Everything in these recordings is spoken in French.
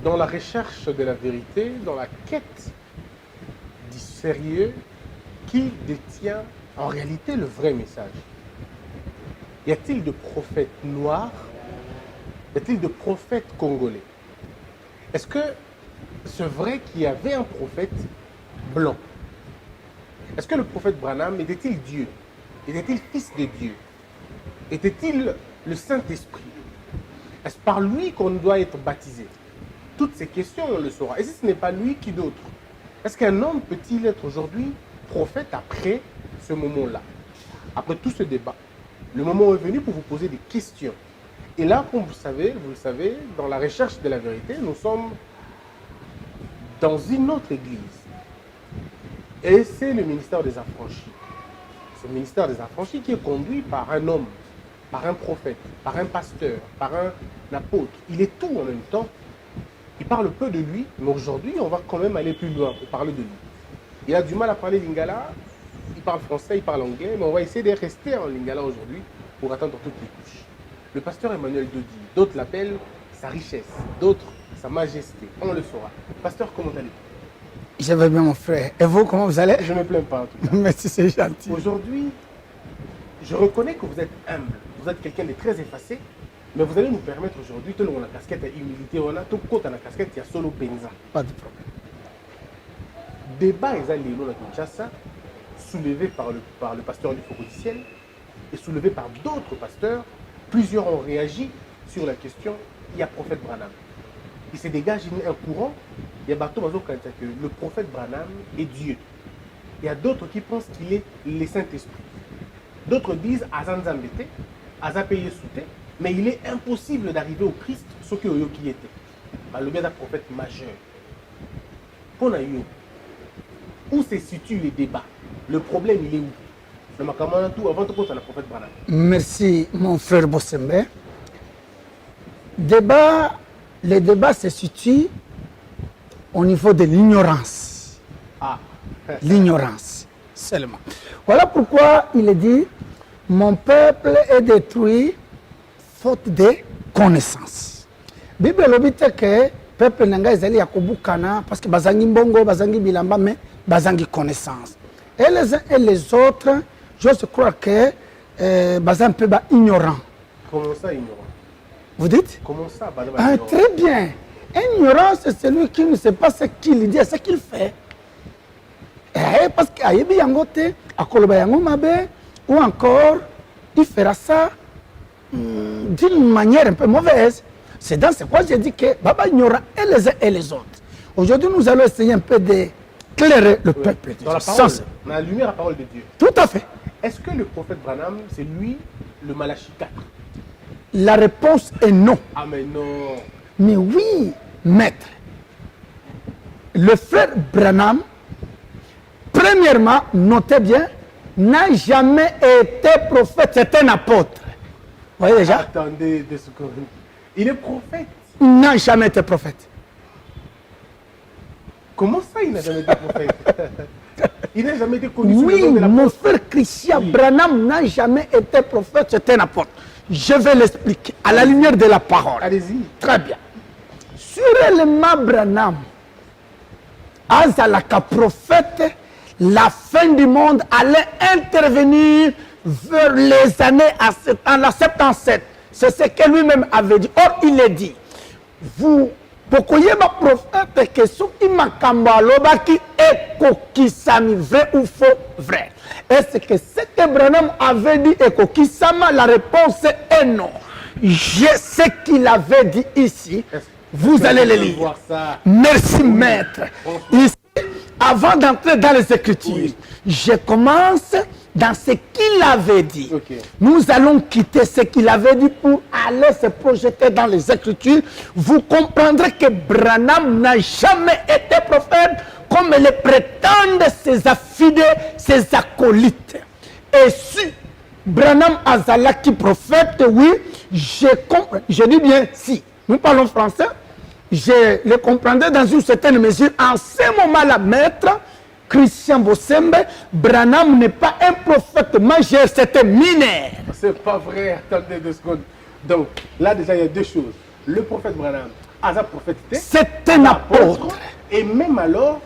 Dans la recherche de la vérité, dans la quête du sérieux, qui détient en réalité le vrai message? Y a-t-il de prophètes noirs? Y a-t-il de prophètes congolais? Est-ce que c'est vrai qu'il y avait un prophète blanc? Est-ce que le prophète Branham était-il Dieu? Était-il fils de Dieu? Était-il le Saint-Esprit? Est-ce par lui qu'on doit être baptisé? Toutes ces questions, on le saura. Et si ce n'est pas lui, qui d'autre? Est-ce qu'un homme peut-il être aujourd'hui prophète après ce moment-là? Après tout ce débat, le moment est venu pour vous poser des questions. Et là, comme vous le savez, dans la recherche de la vérité, nous sommes dans une autre église. Et c'est le ministère des Affranchis. Ce ministère des Affranchis qui est conduit par un homme, par un prophète, par un pasteur, par un apôtre. Il est tout en même temps. Il parle peu de lui, mais aujourd'hui, on va quand même aller plus loin pour parler de lui. Il a du mal à parler lingala, il parle français, il parle anglais, mais on va essayer de rester en lingala aujourd'hui pour atteindre toutes les couches. Le pasteur Emmanuel Dodi, d'autres l'appellent sa richesse, d'autres sa majesté, on le saura. Pasteur, comment allez-vous? Je vais bien, mon frère. Et vous, comment vous allez? Je ne me plains pas en tout cas. Merci, c'est gentil. Aujourd'hui, je reconnais que vous êtes humble, vous êtes quelqu'un de très effacé, mais vous allez nous permettre aujourd'hui, tout le monde a la casquette à humilité, on a tout côté à la casquette, il y a solo penza. Pas de problème. Débat Lilo na Kinshasa, soulevé par le pasteur du Focus du Ciel et soulevé par d'autres pasteurs. Plusieurs ont réagi sur la question, il y a prophète Branham. Il se dégage un courant, il y a Bato Bazo qui dit que le prophète Branham est Dieu. Il y a d'autres qui pensent qu'il est le Saint-Esprit. D'autres disent Azanzambete, Azapeye Souté, mais il est impossible d'arriver au Christ, ce que Oyoki était. Le bien d'un prophète majeur. Pour nous, où se situe le débat? Le problème, il est où? Le Makamana tout avant de passer à la prophète Branham. Merci, mon frère Bossembe. Le débat se situe au niveau de l'ignorance. Ah. L'ignorance, seulement. Voilà pourquoi il est dit, mon peuple est détruit faute de connaissance. La Bible dit que le peuple n'a pas été Kana parce que bazangi mbongo, bazangi bilamba, mais bazangi connaissance. Et les uns et les autres, je crois que bazan un peu ignorant. Comment ça ignorant? Vous dites? Comment ça très bien. Ignorant, c'est celui qui ne sait pas ce qu'il dit, ce qu'il fait. Parce qu'il y a un ou encore, il fera ça d'une manière un peu mauvaise. C'est dans ce quoi j'ai dit que Baba ignorant et les uns et les autres. Aujourd'hui, nous allons essayer un peu d'éclairer le peuple. Dans la parole, dans la lumière, la parole de Dieu. Tout à fait. Est-ce que le prophète Branham, c'est lui le Malachi 4? La réponse est non. Ah mais non. Mais oui, maître. Le frère Branham, premièrement, notez bien, n'a jamais été prophète, c'est un apôtre. Vous voyez déjà? Attendez, de secondes. Il est prophète. Il n'a jamais été prophète. Comment ça, il n'a jamais été prophète? Il n'a jamais été connu oui, sous le nom de l'apôtre. Mon frère Christian Branham n'a jamais été prophète, c'est un apôtre. Je vais l'expliquer à la lumière de la parole. Allez-y. Très bien. Sur le Branham, Azalaka prophète, la fin du monde allait intervenir vers les années à 77. C'est ce que lui-même avait dit. Or, il est dit, vous, pokoye ma prophète que sous imakamba lobaki ekokisami vrai ou faux vrai. Est-ce que ce que Branham avait dit ekokisama? La réponse est non. Je sais qu'il avait dit ici. Vous allez le lire. Merci, maître. Ici, avant d'entrer dans les Écritures, je commence dans ce qu'il avait dit. Nous allons quitter ce qu'il avait dit pour aller se projeter dans les Écritures. Vous comprendrez que Branham n'a jamais été prophète comme le prétendent ses affidés, ses acolytes. Et si Branham Azalaki prophète, oui, je dis bien si. Nous parlons français. Je le comprendrais dans une certaine mesure. En ce moment-là, maître Christian Bossembe, Branham n'est pas un prophète majeur, c'est un mineur. C'est pas vrai, attendez 2 secondes. Donc, là déjà, il y a 2 choses. Le prophète Branham Aza prophète. C'est un apôtre. Et même alors,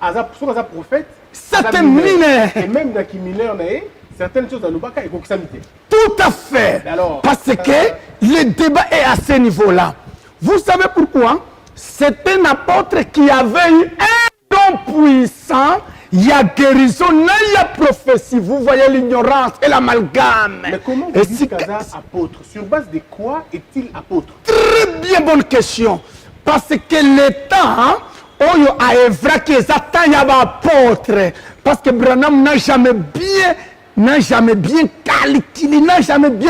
Aza prophète. C'est un mineur. Et même dans qui mineur, certaines choses à l'Ubaka et Koksamité. Tout à fait. Alors, parce que le débat est à ce niveau-là. Vous savez pourquoi? C'est un apôtre qui avait eu un don puissant. Il y a guérison, il y a prophétie. Vous voyez l'ignorance et l'amalgame. Mais comment vous dites Kaza apôtre? Sur base de quoi est-il apôtre? Très bien bonne question. Parce que l'État, Oyo a Evra qui est apôtre. Parce que Branham n'a jamais bien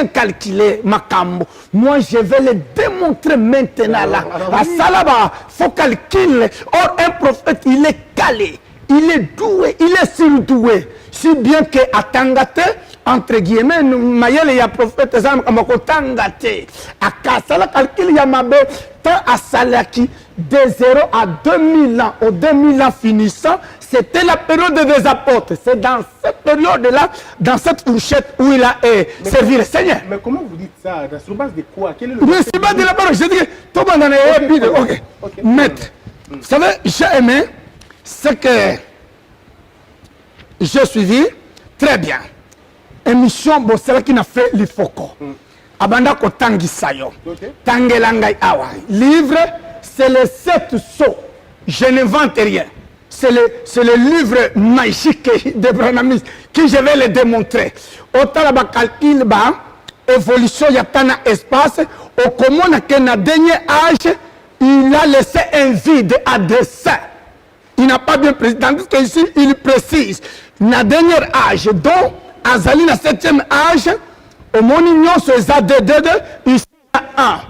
calculé Makambo. Moi, je vais le démontrer maintenant là. À Salaba, il faut calculer. Or, un prophète, il est calé. Il est doué, il est surdoué. Si bien que à Tangate, entre guillemets, il y a prophète, Tangate. À Kassala, calcul Yamabe, tant à Salaki, de 0 à 2000 ans, aux 2000 ans finissant, c'était la période des apôtres. C'est dans cette période-là, dans cette fourchette où il a servi le Seigneur. Mais comment vous dites ça? Sur base de quoi? Quel est le mais c'est pas de la parole, je dis, tout le monde en est ok. Maître, vous savez, j'ai aimé ce que j'ai suivi très bien. Émission, bon, c'est là qui n'a fait l'ifoko. Abanda ko tangi sayo. Tangelangai awa. Livre, c'est les 7 sceaux. Je n'invente rien. C'est le livre magique de Branamis qui je vais le démontrer. Autant la calcul ba évolution yatana espace au commun que na dernier âge il a laissé un vide à dessein. Il n'a pas bien précisé. Tandis qu'ici, il précise. Na dernier âge, dont Azali na 7e âge, au mon union sur ZDD, ici à 1.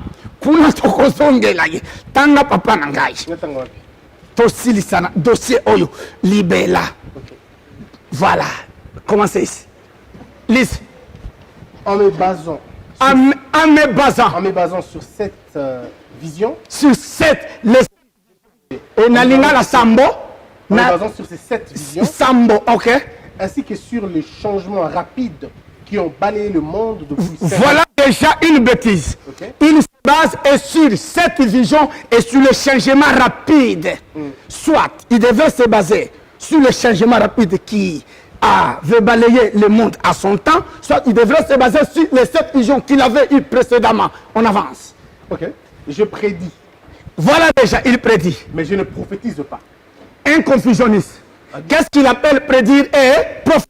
Kuna tokozonge la ye. Tanga papa nangai. Tosi lisana. Dossier oyo. Libella. Voilà. Comment c'est ici? Lise. En me basant. En me basant sur cette vision. Sur cette. Et Nalinga la Sambo. En me basant sur ces 7 visions. Sambo, ok. Ainsi que sur les changements rapides qui ont balayé le monde depuis 5 ans. Voilà déjà une bêtise. Okay. Il se base sur cette vision et sur le changement rapide. Soit il devait se baser sur le changement rapide qui avait balayé le monde à son temps, soit il devrait se baser sur les 7 visions qu'il avait eues précédemment. On avance. Ok. Je prédis. Voilà déjà, il prédit. Mais je ne prophétise pas. Un confusionniste. Qu'est-ce qu'il appelle prédire et prophétiser?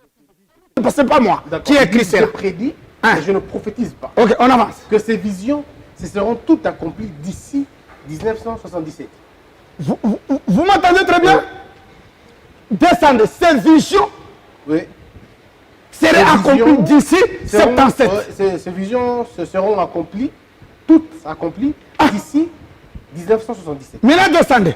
Parce que c'est pas moi qui ai écrit cela. Je prédis, mais je ne prophétise pas. Ok, on avance. Que ces visions, ce seront toutes accomplies d'ici 1977. Vous m'entendez très bien? Descendez, ces visions seraient accomplies d'ici 77. Ces visions se seront accomplies, toutes accomplies, d'ici 1977. Maintenant, descendez.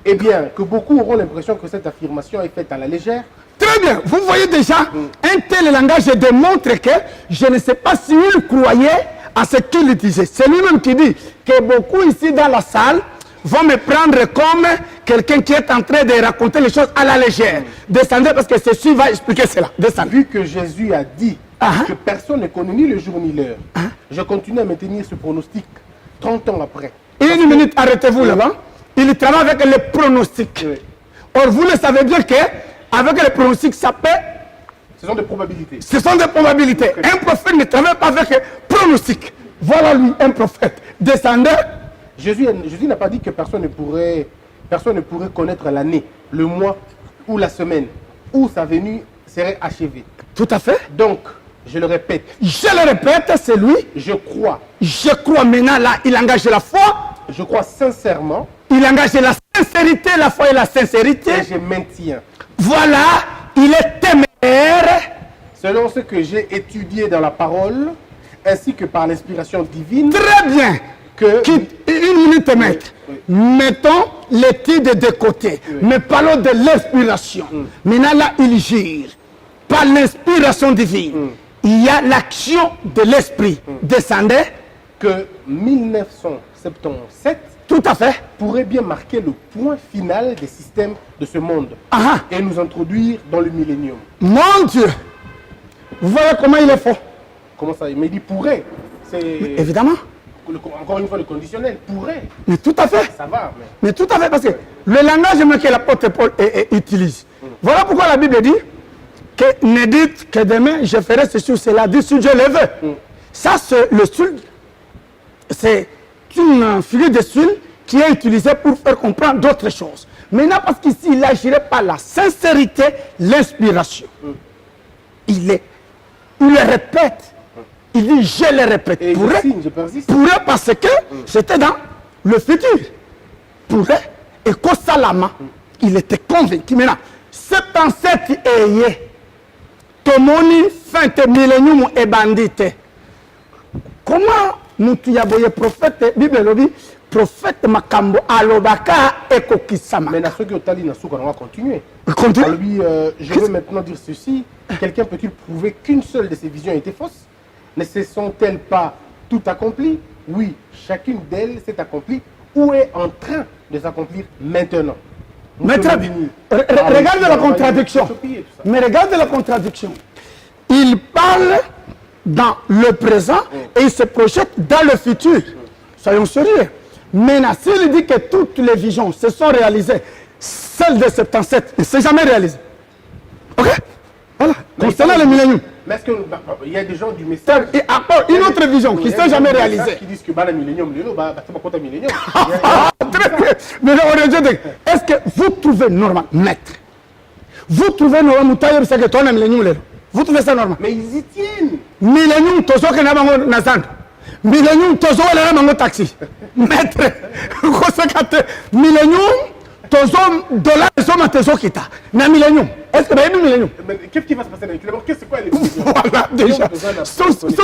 Eh bien, que beaucoup auront l'impression que cette affirmation est faite à la légère. Très bien. Vous voyez déjà, un tel langage démontre que je ne sais pas s'il croyait à ce qu'il disait. C'est lui-même qui dit que beaucoup ici dans la salle vont me prendre comme quelqu'un qui est en train de raconter les choses à la légère. Descendez parce que ceci va expliquer cela. Descendez. Vu que Jésus a dit que personne ne connaît ni le jour ni l'heure, je continue à maintenir ce pronostic 30 ans après. Une minute, arrêtez-vous là-bas. Il travaille avec les pronostics. Or, vous le savez bien qu'avec les pronostics, ça peut... Ce sont des probabilités. Ce sont des probabilités. Un prophète ne travaille pas avec les pronostics. Voilà lui, un prophète. Descendez. Jésus n'a pas dit que personne ne pourrait connaître l'année, le mois ou la semaine où sa venue serait achevée. Tout à fait. Donc, je le répète. Je le répète, c'est lui. Je crois. Je crois maintenant là, il engage la foi. Je crois sincèrement. Il engage la sincérité, la foi et la sincérité. Et je maintiens. Voilà, il est téméraire. Selon ce que j'ai étudié dans la parole, ainsi que par l'inspiration divine. Très bien. Une minute, maître. Mettons l'étude de côté. Mais parlons de l'inspiration. Maintenant là, il gire. Par l'inspiration divine. Il y a l'action de l'esprit. Descendez. Que 1977 tout à fait pourrait bien marquer le point final des systèmes de ce monde et nous introduire dans le millénium. Mon Dieu, vous voyez comment il est fort. Comment ça? Mais il pourrait. Évidemment. encore une fois, le conditionnel pourrait. Mais tout à fait. Ça va. Mais tout à fait, parce que le langage même que l'apôtre Paul utilise. Voilà pourquoi la Bible dit que ne dites que demain je ferai ceci ou cela, dit si Dieu le veut. Ça, c'est le style, c'est une figure de style qui est utilisée pour faire comprendre d'autres choses. Maintenant, parce qu'ici, il n'agirait pas la sincérité, l'inspiration. Il le répète. Il dit, je le répète. Et je persiste. Pourrait parce que c'était dans le futur. Pourrait. Et Kosalama, il était convaincu. Maintenant, 77 eye, Tomoni, fin de millénium et bandite. Comment nous yaboye prophète, Bible lobby, prophète Makambo, Alobaka et Kokisama. Mais ceux qui ont tali on va continuer. Continue. Je veux maintenant dire ceci. Quelqu'un peut-il prouver qu'une seule de ces visions était fausse? Ne se sont-elles pas toutes accomplies? Oui, chacune d'elles s'est accomplie ou est en train de s'accomplir maintenant. Mais très bien. Regarde la contradiction. Mais regarde la contradiction. Il parle dans le présent et il se projette dans le futur. Soyons sérieux. Maintenant, s'il dit que toutes les visions se sont réalisées, celle de 77 ne s'est jamais réalisée. Ok? Voilà. Concernant le millénium. Mais est-ce qu'il y a des gens du message... Et encore une autre vision qui ne s'est jamais réalisée. Qui disent que le millénium, c'est pas le millénium. Très bien. Mais est-ce que vous trouvez normal, maître? Vous trouvez normal, c'est que toi, le millénium, vous trouvez ça normal? Mais ils y tiennent. Millénium, tu as un millénium, tu as un taxi. Maître, millénium, tu as un dollar, tu as un kita. Mais millénium, est-ce que tu as un millénium? Qu'est-ce qui va se passer avec le Qu'est-ce quoi les voilà, déjà. Ce qui va se passer,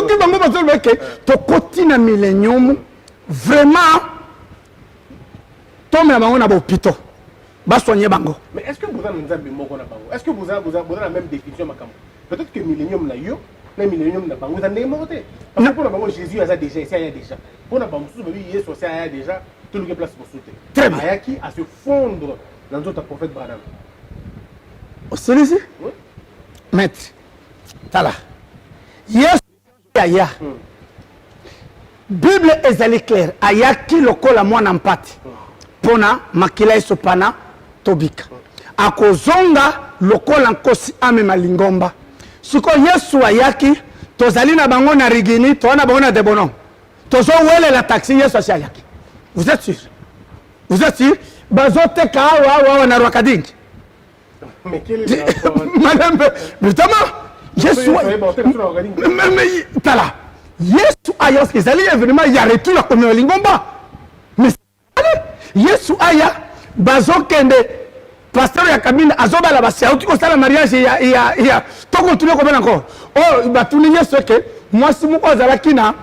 c'est que tu continues un millénium, vraiment, tu as un hôpital. Va soigner Bango. Mais est-ce que vous avez Est-ce que vous avez la même définition? Peut-être que millénium là, le millénium n'a pas vous en démonté. Parce que pour le moment, Jésus a déjà, il y a déjà. Pour le moment, il y a déjà tout le place pour sauter. Très bien. Il y a à se fondre dans d'autres prophètes Branham. Celui-ci? Oui. Maître, tala. Yes, aya. Bible est claire. Aya qui le colle à moi n'empate. Pona makila isopana tobika. Akozonga le colle en kosi ame malingomba. Siko Yesu ayaki, tozali na bango na rigini, toana bango na debonon. Tozo wele la taxi Yesu ayaki. Vous êtes sûr? Vous êtes sûr? Bazote ka wa na rwakadingi. Mais quel est le rapport? Madame, notamment, Yesu mais tala. Yesu ayos que zali événement il y a retour comme lingomba. Mais Yesu aya bazokende pasteur ya kabine azoba la basia uti ko sala mariage ya to continuer comme encore. Oh batuni Yesu que moi si moko zala kina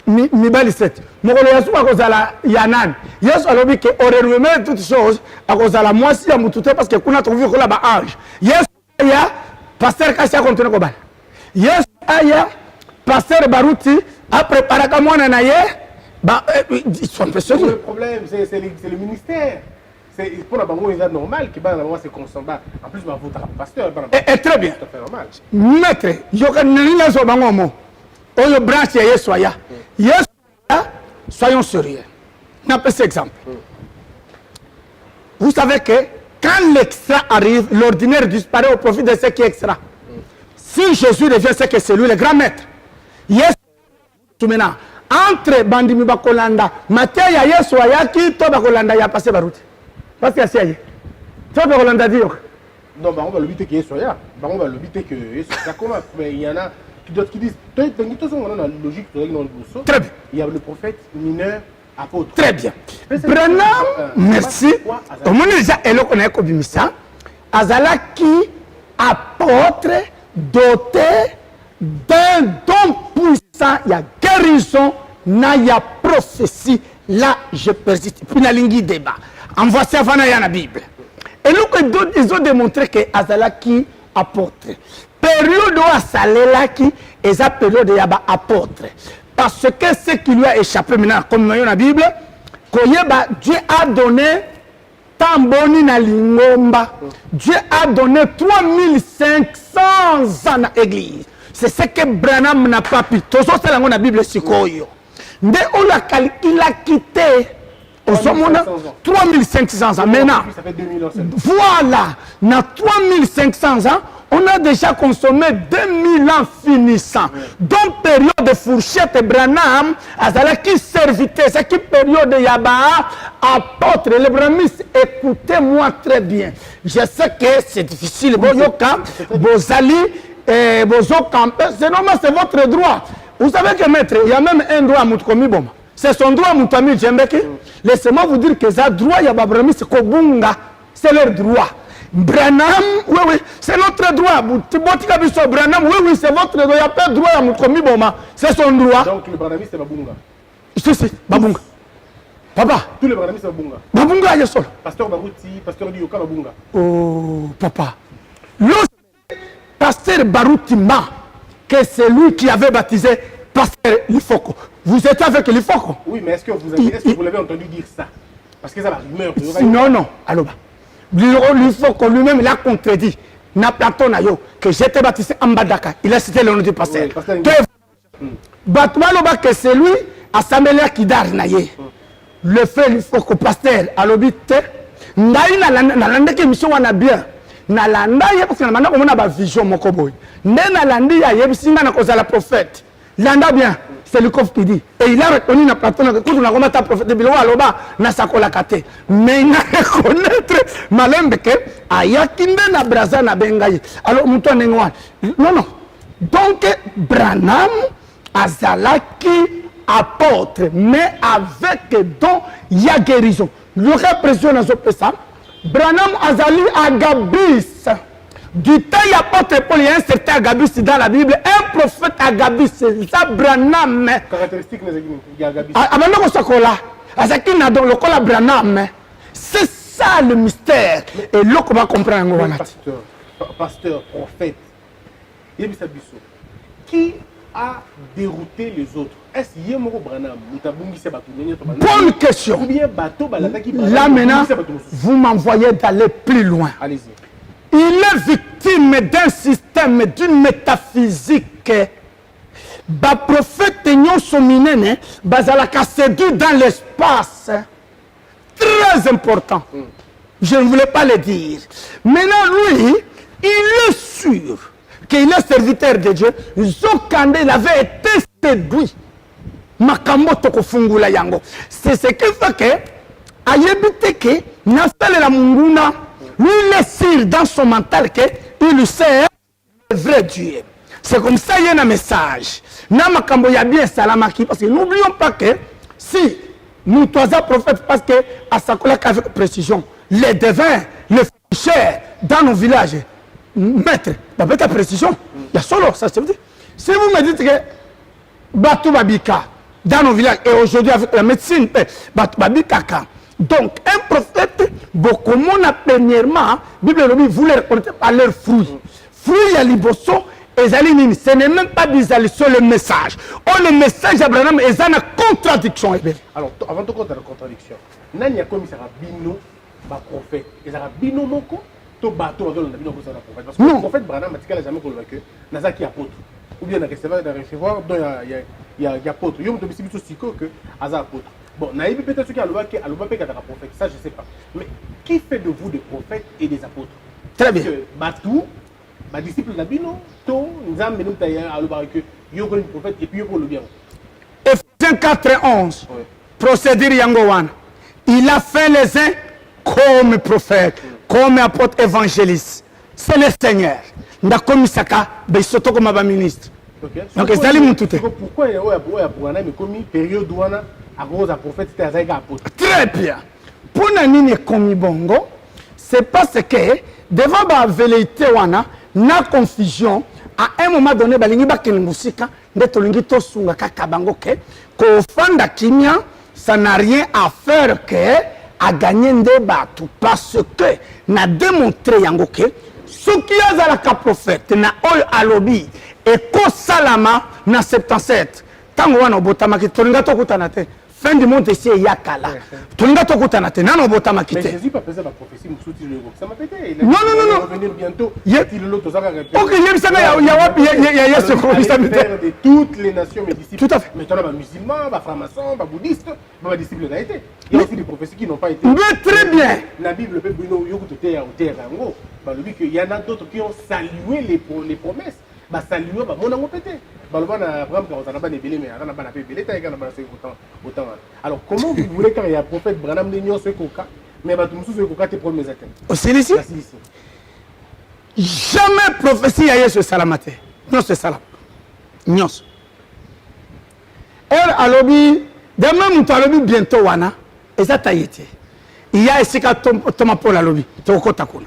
mibali 7. Mokolo Yesu akozala ya nan. Yesu alobi que on remet toutes choses akozala moi si ya mutute parce que kuna trouvé ko la ba ange. Yesu aya pasteur kasi continuer ko bala. Yesu aya pasteur Baruti a préparé ka mwana na ye. Bah, ils sont impressionnés. Le problème, c'est le ministère. Pour la banque, c'est normal que c'est constant. En plus, votre pasteur. Et très bien. C'est normal. Maître, je ne sais pas comment. On le branche Yesoya. Yesoya, soyons sérieux. Un petit exemple. Vous savez que quand l'extra arrive, l'ordinaire disparaît au profit de ce qui est extra. Si Jésus revient, c'est que c'est lui le grand maître. Yesoya, maintenant. Entre bandimi bakolanda Matthieu ya Yesu ayaki to bakolanda ya passé baruti parce que c'est aye to bakolanda dio non bah on va le biter que Yesu ya bah on va le biter que Yesu ça comment mais il y en a d'autres qui disent tous on a la logique dans le bousseau. Très bien. Il y a le prophète mineur apôtre. Très bien. Branham merci au monde déjà eloko na ko bimisa azalaki apôtre doté d'un don puissant, il y a guérison, il y a prophétie. Là, je persiste. Puis, il y a un débat. En voici avant, il y a la Bible. Et nous, ils ont démontré que Azalaki apôtre. Période où Azalaki est la période où apôtre. Parce que ce qui lui a échappé maintenant, comme dans la Bible, Dieu a donné Tamboni na Lingomba. Dieu a donné 3500 ans à l'église. C'est ce que Branham n'a pas pu. Tout ça, c'est la Bible. Nde il a quitté 3500 ans. Maintenant, Ça fait 2000 ans. voilà, dans 3500 ans, on a déjà consommé 2000 ans finissant. Donc, période de fourchette, Branham, qui serviteur, c'est qui période de Yaba, apôtre, les bramistes, écoutez-moi très bien. Je sais que c'est difficile, Boyoka, Bozali, Bozokampe, c'est normal, c'est votre droit. Vous savez que, maître, il y a même un droit à Moutkomi Boma. C'est son droit à Moutami Djembeki. Laissez-moi vous dire que ça droit, il y a bramistes, Kobunga, c'est leur droit. Branham, oui, oui, c'est notre droit. Branham, oui, oui, c'est votre droit. Il n'y a pas de droit à Moutkomi Boma. C'est son droit. Donc le Branhamiste, c'est Babunga. Si, Babunga. Papa. Tous les Branhamistes, c'est Babunga. Babunga, il est seul. Pasteur Barouti, pasteur Dioka, Babunga. Oh, papa. Le pasteur Baroutima, que c'est lui qui avait baptisé pasteur Lifoko. Vous étiez avec Lifoko? Oui, mais est-ce que vous l'avez entendu dire ça? Parce que ça va rumeur. Non, alors. Lifoko lui-même, il a contredit. Na Platon que j'étais baptisé en Badaka. Il a cité le nom du pasteur. Batoualoba que c'est lui, à Samuel Kidar Naye. Le fait Lifoko pasteur, à l'obité. Ndaï n'a que mission wana bien. Nalanda ye parce que na on a vision moko boy. Nalandi ya yebisinga na cause la prophète. Landa bien. C'est le coffre qui dit. Et il a reconnu na Platon que quand on a remonté prophète de Biloua aloba na sakola kate. Mais il a reconnaître malembe que ayakinde na braza na bengaye. Alors muto nengwa. Non. Donc Branham azalaki apôtre mais avec don ya guérison. Le répression na zopesa. Branham azali Agabus. Du temps, il y a apôtre Paul, il y a un certain Agabus dans la Bible. Un prophète Agabus, c'est ça Branham. Caractéristique de Agabus. Avant Sakola, Azaki n'a donc le col Branham. C'est ça le mystère. Et là, on va comprendre. Pasteur, prophète, qui a dérouté les autres? Est-ce qu'il y a un Branham? Bonne question. Là maintenant, vous m'envoyez d'aller plus loin. Allez-y. Il est victime d'un système, d'une métaphysique. Le prophète Nyon Minene, Bazalaka séduit dans l'espace. Très important. Je ne voulais pas le dire. Maintenant, lui, il est sûr qu'il est serviteur de Dieu. Zokande, il avait été séduit. Makambo Tokofungula Yango. C'est ce qui fait que, ayebite que, n'a fait la munguna. Lui, il est sûr dans son mental qu'il sert le vrai Dieu. C'est comme ça qu'il y a un message. Namakambo y a bien salamaki. Parce que n'oublions pas que si nous trois prophètes, parce que à Sakola avec précision, les devins, les fichiers dans nos villages, maître, avec la précision, il y a solo, ça se dit. Si vous me dites que Batou Babika, dans nos villages, et aujourd'hui avec la médecine, Batou Babika, donc, un prophète, beaucoup de monde, premièrement, Bible vous les reconnaissez par leurs fruits. Fruits à l'ibosso, et ce n'est même pas des sur le message. Oh, le message d'Abraham est une contradiction. Alors, avant de compter la contradiction, Nani a commis ça bino, ba prophète, et ça bino moko, to bateau, parce que le prophète Branham n'a jamais convaincu, Nazaki apôtre. Ou bien dans recevoir, donc il y a apôtre. Il y a un peu de psycho que Aza apôtre. Bon, Naïbi peut-être qu'il y a un prophète, ça je ne sais pas. Mais qui fait de vous des prophètes et des apôtres? Très bien. Batou, ma disciple Nabino, to, Nzam Benou Taïa, Aloubareke, Yoko le prophète et puis Yoko le bien. Ephésiens 4 et 11, procédure Yangowan. Il a fait les uns comme prophète, comme apôtre évangéliste. C'est le Seigneur. N'a commis ça, mais surtout comme ministre. Donc, c'est ça tout. Pourquoi il y a une période où très bien. Pour nani komi bongo, c'est parce que devant la vérité wana na confusion à un moment donné balingi bakeni musika ndeto lingi to sunga kaka bango ke ko fanda kimia ça n'a rien à faire que à gagner des bateaux parce que na démontré yango ke ce qui a la prophète na ol alobi et ko salama na 77 tango wana botamaki tolinga to kutanate fin du monde esi eyakala tolinga tokutana te nano obotamaki Mais te. Jésus pas pesé la prophétie mosusu le ça m'a pété. Il a Non, dit non, qu'il non, allait non. revenir bientôt. Ye- Il est l'autre ça va répéter. Ok, yebisanga ya wapi ya Yesu Alors, Kristo allez te. faire de toutes les nations mes disciples. Tout à fait. Maintenant, les musulmans, les francs-maçons, les bouddhistes, les disciples n'a été. Il y a aussi des prophéties qui n'ont pas été. Mais très bien. La Bible, le peuple, il y en a d'autres qui ont salué les promesses. Bah salué, bah mon amour pété. Bah le bon Abraham quand on a pas débélé mais on a pas débélé, t'as également pas autant. Alors comment vous voulez quand il y a un prophète Branham de Nyon ce coca, mais bah tout le monde ce coca tes premiers atteintes. Aussi ici. Jamais prophétie ya Yesu esalama te. Nyonso esalama. Nyonso. Alobi, demain mutu alobi bientôt wana, eza taye te. Ya esika toma Paul alobi, tokota kuna.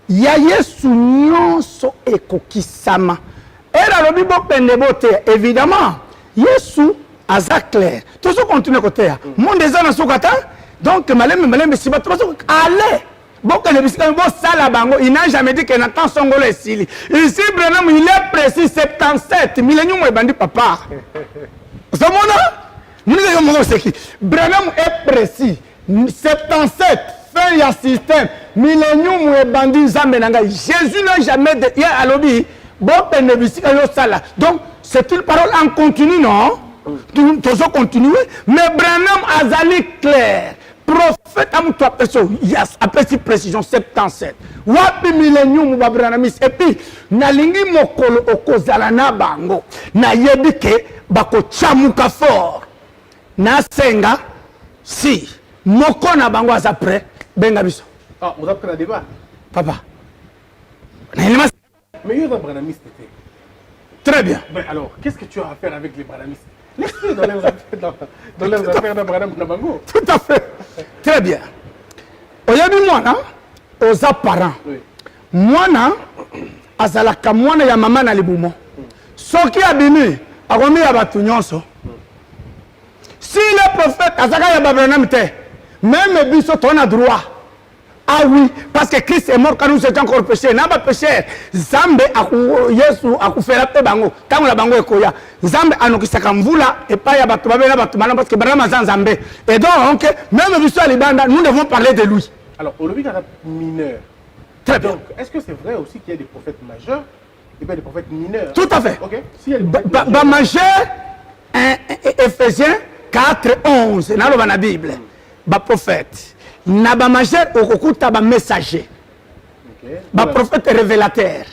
Ya Yesu nyonso ekokisama. Alobi bopende bote, évidemment. Yesu aza clair. Tout ce continue côté. Monde eza na sokata. Donc maleme siba to allez. Beaucoup de biscuits, il n'a jamais dit que Nathan Songolo est ici. Ici, Branham, il est précis 77. Millénium est bandit papa. C'est mon nom? Nous disons c'est qui? Branham est précis 77. Fin il y a système. Millénium est bandit Zamenanga. Jésus n'a jamais dit. Il y a à l'objet. Bon, de biscuits, donc, c'est une parole en continu, non? Tout ça continue. Mais Branham a zali clair. Prophète amuto apeso yes apesi précision 77 wapi millennium babranamis et puis nalingi mokolo okozala na bango na yebike bako chamuka fort na senga si moko na bango aza prêt benga biso Ah on a pris un débat papa mais il y a des branamistes très bien mais alors qu'est-ce que tu as à faire avec les branamistes? Laisse-les dans leurs affaires d'Abraham Nabango. Tout à fait. Très bien. Oyebi mwana oza parent. Mwana azalaka mwana ya mama na libumo. Soki abimi akomi ya batu nyonso. Si le prophète azaka ya Abraham te, même biso ton a droit. Ah oui, parce que Christ est mort quand nous étions encore pécheurs. N'a pas péché. Zambe Yesu akufera pe bango. Tango la bango ekoya. Zambe anokisaka mvula et pas ya batu babela batu malin parce que Branham azan Zambe. Et donc même biso alibanda, nous devons parler de lui. Alors au lobby mineur. Très bien. Donc est-ce que c'est vrai aussi qu'il y a des prophètes majeurs et pas des prophètes mineurs? Tout à fait. OK. S'il y a des prophètes majeur Éphésiens 4:11 dans la Bible. Ba prophète. Na ba majeur okukuta ba messager. Ba prophète révélateur.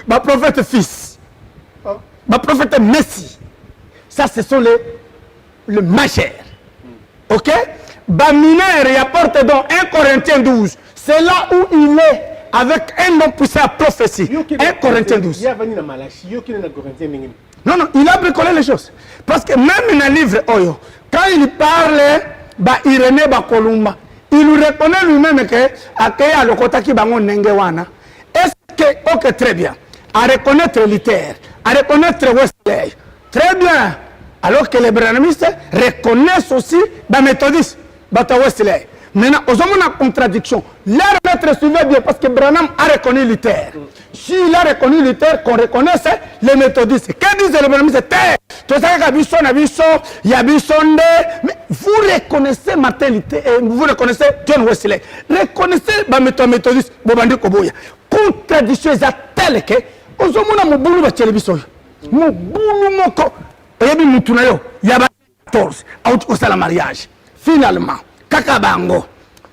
Ba prophète fils. Ba prophète messie. Ça ce sont les majeurs. OK? Ba mineur il apporte donc 1 Corinthiens 12. C'est là où il est avec un nom poussé à prophétie. 1 Corinthiens 12. Non, non, il a bricolé les choses. Parce que même dans le livre Oyo, quand il parle, bah, Irénée Bakolumba, il reconnaît lui-même que Akaya Lokotaki Bango Nengewana. Est-ce que, ok, très bien, à reconnaître Luther, à reconnaître Wesley, très bien, alors que les branhamistes reconnaissent aussi les méthodistes, Bata Wesley. Maintenant, aux hommes en contradiction, leur maître suivait bien parce que Branham a reconnu Luther. S'il a reconnu Luther, qu'on reconnaisse les méthodistes. Que disent les branhamistes? Tout ça, il y a mais vous reconnaissez Martin Luther, vous reconnaissez John Wesley. Reconnaissez les méthodistes, Bobandi Koboya. Contradiction est telle que, aux hommes en Moboulou va tirer biso. Moboulou moko. Et il y a 14, au salon mariage. Finalement. Kakabango.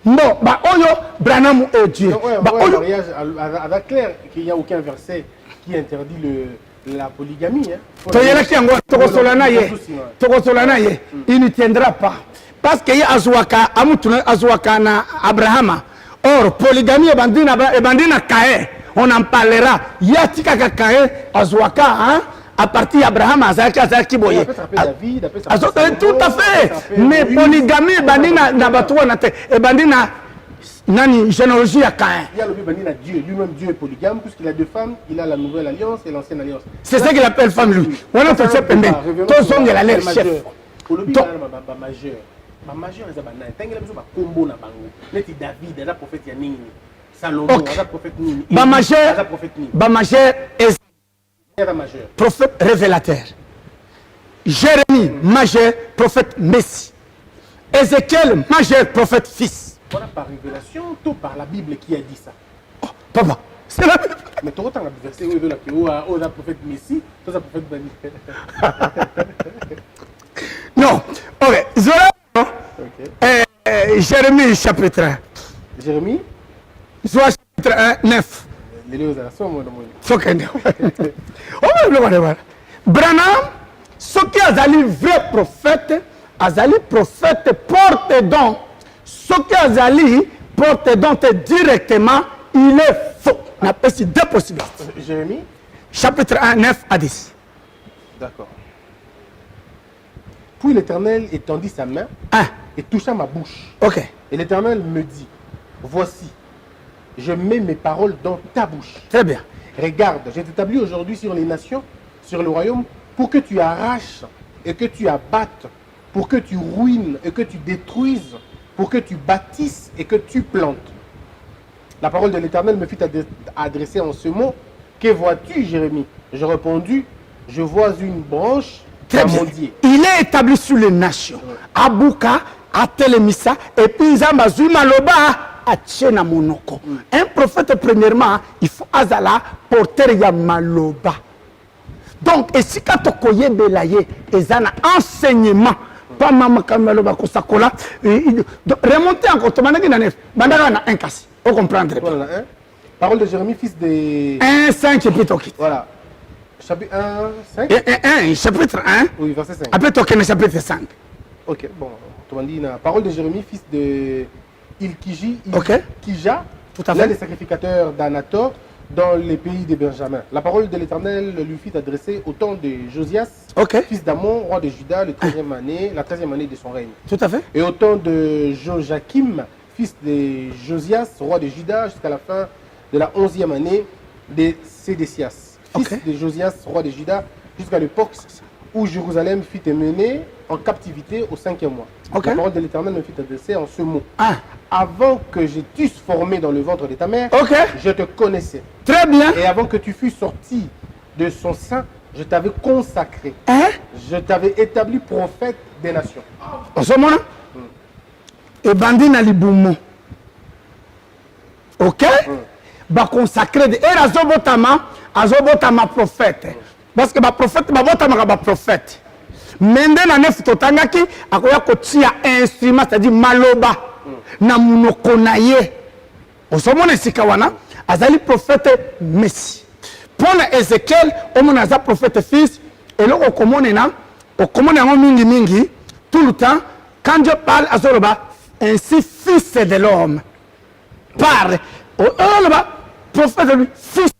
Non, bah oyo Branham est Dieu. Bah oyo mariage avec clair qu'il n'y a aucun verset qui interdit la polygamie hein. Il ne tiendra pas. Parce qu'il y a Azwaka na Abraham. Or polygamie et bandina Kaé, on en parlera. Yatika Kaé Azwaka hein. À partir d'Abraham, Azaki Boye. Tout à fait. Mais polygamie, bandina Nabatouan et bandina Nani, généalogie à Caïn. Il y a le bandina Dieu, lui-même Dieu est polygame, puisqu'il a deux femmes, il a la nouvelle alliance et l'ancienne alliance. C'est ça qu'il appelle femme lui. Voilà, tu sais, pendant. Tous sont de la l'air chef. Majeur. Ma majeur, c'est banal. Tant qu'il a besoin de combo na bango. Neti David, il a prophète Yanning. Salomon, il a prophète Nini. Ba majeur est prophète révélateur. Jérémie, majeur, prophète Messie. Ézéchiel, majeur, prophète fils. Voilà par révélation, tout par la Bible qui a dit ça. Oh, papa, c'est la Bible. Mais tu as verset où il y a prophète Messie, tout ça prophète Bani. Non, ok. Jérémie, chapitre 1. Jérémie, Soit chapitre 1, 9. les lieux à la somme, Branham, ce qui azali vrai prophète, azali prophète porte don. Ce qui azali porte don directement, il est faux. On a deux possibilités. Jérémie, Chapitre 1, 9 à 10. d'accord. Puis l'Éternel étendit sa main 1. et toucha ma bouche. Ok. Et l'Éternel me dit, voici, je mets mes paroles dans ta bouche. Très bien. Regarde, j'ai établi aujourd'hui sur les nations, sur le royaume, pour que tu arraches et que tu abattes, pour que tu ruines et que tu détruises, pour que tu bâtisses et que tu plantes. La parole de l'Éternel me fut adressée en ce mot. Que vois-tu, Jérémie? Je répondis, je vois une branche Très bien. d'amandier. Il est établi sur les nations. Abouka, Atelemisa, et puis Zambazou Maloba, Achena Monoko. Un prophète, premièrement, il faut Azala porter ya Maloba. Donc, et si quand on y belaye, et un enseignement, pas maman Kamaloba Kosakola, remonter encore, tu m'as dit Bandana un casse. Vous comprendre. Voilà, hein? Parole de Jérémie, fils de... 1, 5, chapitre 8. Voilà. Chapitre 1, 5? 1, chapitre 1. Oui, verset 5. Après, tu as chapitre 5. Ok, bon. Tu m'as dit, la parole de Jérémie, fils de Ilkija, Tout à fait. l'un des sacrificateurs d'Anator, dans les pays de Benjamin. La parole de l'Éternel lui fut adressée au temps de Josias, fils d'Amon, roi de Juda, la 13e année de son règne. Tout à fait. Et au temps de Joachim, fils de Josias, roi de Juda, jusqu'à la fin de la 11e année de Sédécias, fils de Josias, roi de Juda, jusqu'à l'époque où Jérusalem fut menée en captivité au 5e mois. La parole de l'Éternel me fut adressée en ce mot. Avant que je t'eusse formé dans le ventre de ta mère, je te connaissais. Très bien. Et avant que tu fusses sorti de son sein, je t'avais consacré. Je t'avais établi prophète des nations. En ce moment, et bandit na libumo. Ok? Ba consacré de et azobotama prophète. Parce que ba prophète ba botama ba prophète. Mende na nef totangaki akoya kotia instrument, c'est-à-dire maloba na munoko na ye. Osomona sikawana azali prophète Messie. Pour Ézéchiel, on a prophète fils et là on commande en mingi tout le temps quand Dieu parle à Zoroba ainsi fils de l'homme parle prophète de lui fils.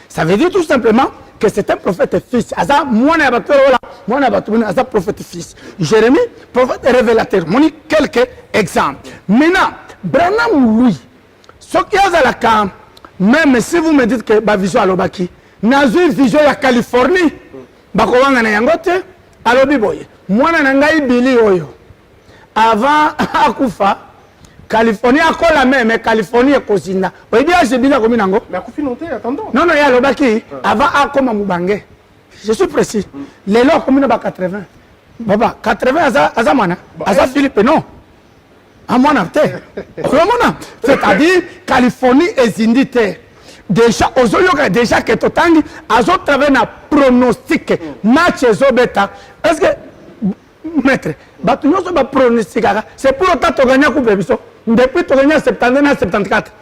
Ça veut dire tout simplement que c'est un prophète fils. Aza mwana aza prophète fils. Jérémie, prophète révélateur. On a quelques exemples. Maintenant, Branham lui, ce qui est à la cam, même si vous me dites que ma vision à l'obaki, n'a une vision à Californie, bakowanga na yangote, alobi boye. Mwana nangai bili oyo. Avant akufa, Californie a quoi la même, mais Californie est cosina. Oui, bien, j'ai bien comme nango. Mais à coup financier, attendons. Non, il y a le baki. Avant, à comme à Moubangue. Je suis précis. Les lois comme 80. Baba, 80 à Zamana. À Philippe, non. À mon acteur. C'est-à-dire, Californie est indité. Déjà, aux autres, déjà que Totangi, à autres travaillent na pronostic. Match Zobeta. Est-ce que, maître, c'est pour autant que tu gagnes la coupe. Depuis que tu gagnes 71 74.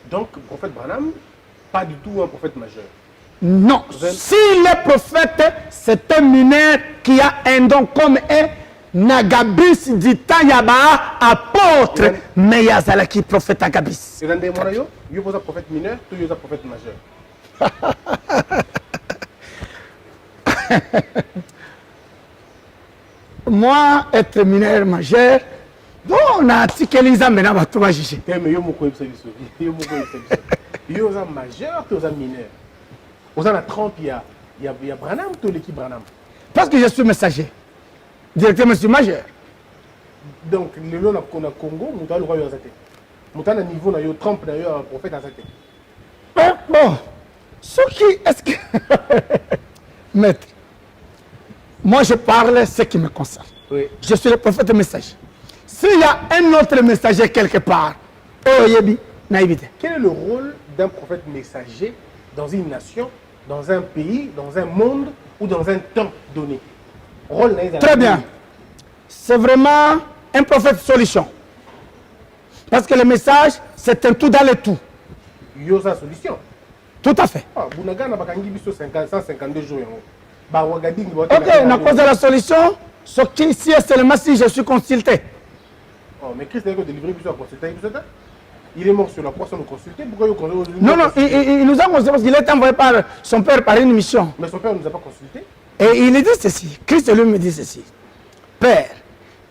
Donc, le prophète Branham, pas du tout un prophète majeur. Non. S'il est prophète, c'est un mineur qui a un don comme un Nagabis dit Tayaba, apôtre, mais Yazala qui prophète Agabis. Et dans des moyens, il y a un prophète mineur, tu es un prophète majeur. Moi, être mineur majeur, bon, on a tiqué les âmes, mais on va tout juger. Mais il y a un majeur, tu es un mineur. Aux ans 30, il y a Branham, tu es l'équipe Branham. Parce que je suis messager. Directement, je suis majeur. Donc, le long qu'on a Congo, nous avons le roi Yazate. Nous avons un niveau, nous avons Trump, nous avons un prophète Yazate. Bon, ce qui est-ce que. Maître, Moi, je parle ce qui me concerne. Oui. Je suis le prophète messager. S'il y a un autre messager quelque part, oh yebi, naïvité. Quel est le rôle d'un prophète messager dans une nation, dans un pays, dans un monde ou dans un temps donné? Rôle Très bien. C'est vraiment un prophète solution. Parce que le message, c'est un tout dans le tout. Il y a sa solution. Tout à fait. Ah, Bounaga n'a pas gagné 152 jours. Ok, à cause de la solution, ce qui si seulement si je suis consulté. Oh, mais Christ a délivré plusieurs consultés. Il est mort sur la croix sans nous consulter. Pourquoi il consulté? Non, non, il nous a consulté parce qu'il est envoyé par son père par une mission. Mais son père ne nous a pas consulté. Et il dit ceci, Christ lui me dit ceci. Père,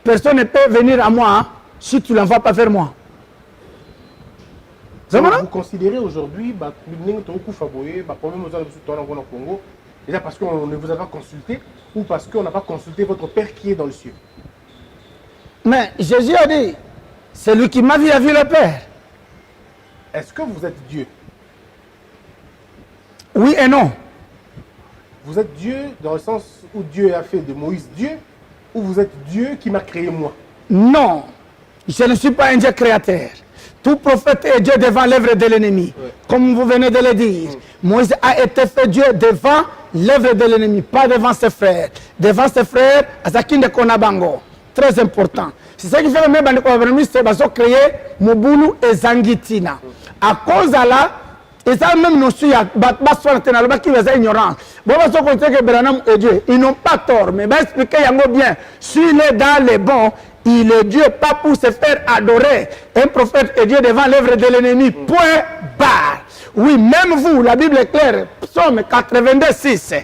personne ne peut venir à moi si tu ne l'envoies pas vers moi. Vous considérez aujourd'hui Congo, déjà parce qu'on ne vous a pas consulté ou parce qu'on n'a pas consulté votre Père qui est dans le ciel? Mais Jésus a dit, celui qui m'a vu a vu le Père. Est-ce que vous êtes Dieu? Oui et non. Vous êtes Dieu dans le sens où Dieu a fait de Moïse Dieu, ou vous êtes Dieu qui m'a créé moi? Non, je ne suis pas un Dieu créateur. Tout prophète est Dieu devant l'œuvre de l'ennemi. Oui. Comme vous venez de le dire, Moïse a été fait Dieu devant l'œuvre de l'ennemi, pas devant ses frères. Devant ses frères, Azakinde Konabango. Très important. C'est ça qui fait que même les gouvernements ont créé Moboulou et Zangitina. À cause de là, et ça même nous suit à Bassoir qui est ignorant. Bon, parce qu'on sait que Branham est Dieu. Ils n'ont pas tort, mais va expliquer bien. S'il est dans les bons, il est Dieu, pas pour se faire adorer. Un prophète est Dieu devant l'œuvre de l'ennemi. Point barre. Oui, même vous, la Bible est claire. Psaume 82, 6.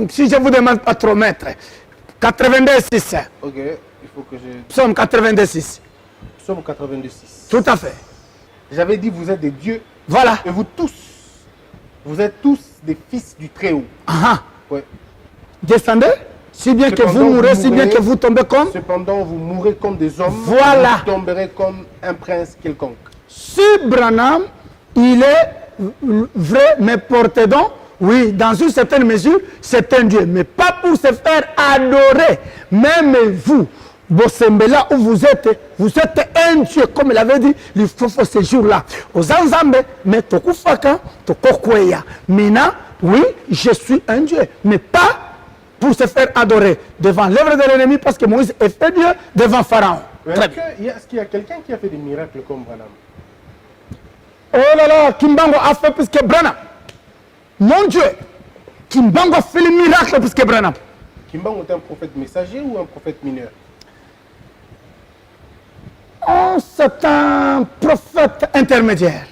Si je vous demande pas trop mettre. 82, 6. Ok, il faut que je... Psaume 82, 6. Psaume 82, 6. Tout à fait. J'avais dit, vous êtes des dieux. Voilà. Et vous tous, vous êtes tous des fils du Très-Haut. Ah. Ouais. Descendez. Si bien que vous mourrez, si bien que vous tombez comme... Cependant, vous mourrez comme des hommes. Voilà. Vous tomberez comme un prince quelconque. Si Branham, il est vrai, mais porte-don, oui, dans une certaine mesure, c'est un Dieu. Mais pas pour se faire adorer. Même vous, Bossembela, où vous êtes un Dieu, comme il avait dit, il faut ce jour-là. Aux Anzambe, mais Tokufaka, Tokokweya. Maintenant, oui, je suis un Dieu, mais pas pour se faire adorer devant l'œuvre de l'ennemi, parce que Moïse est fait Dieu devant Pharaon. Est-ce qu'il y a quelqu'un qui a fait des miracles comme Branham? Oh là là, Kimbango a fait plus que Branham. Mon Dieu, Kimbango a fait le miracle plus que Branham. Kimbango est un prophète messager ou un prophète mineur? Oh, c'est un prophète intermédiaire.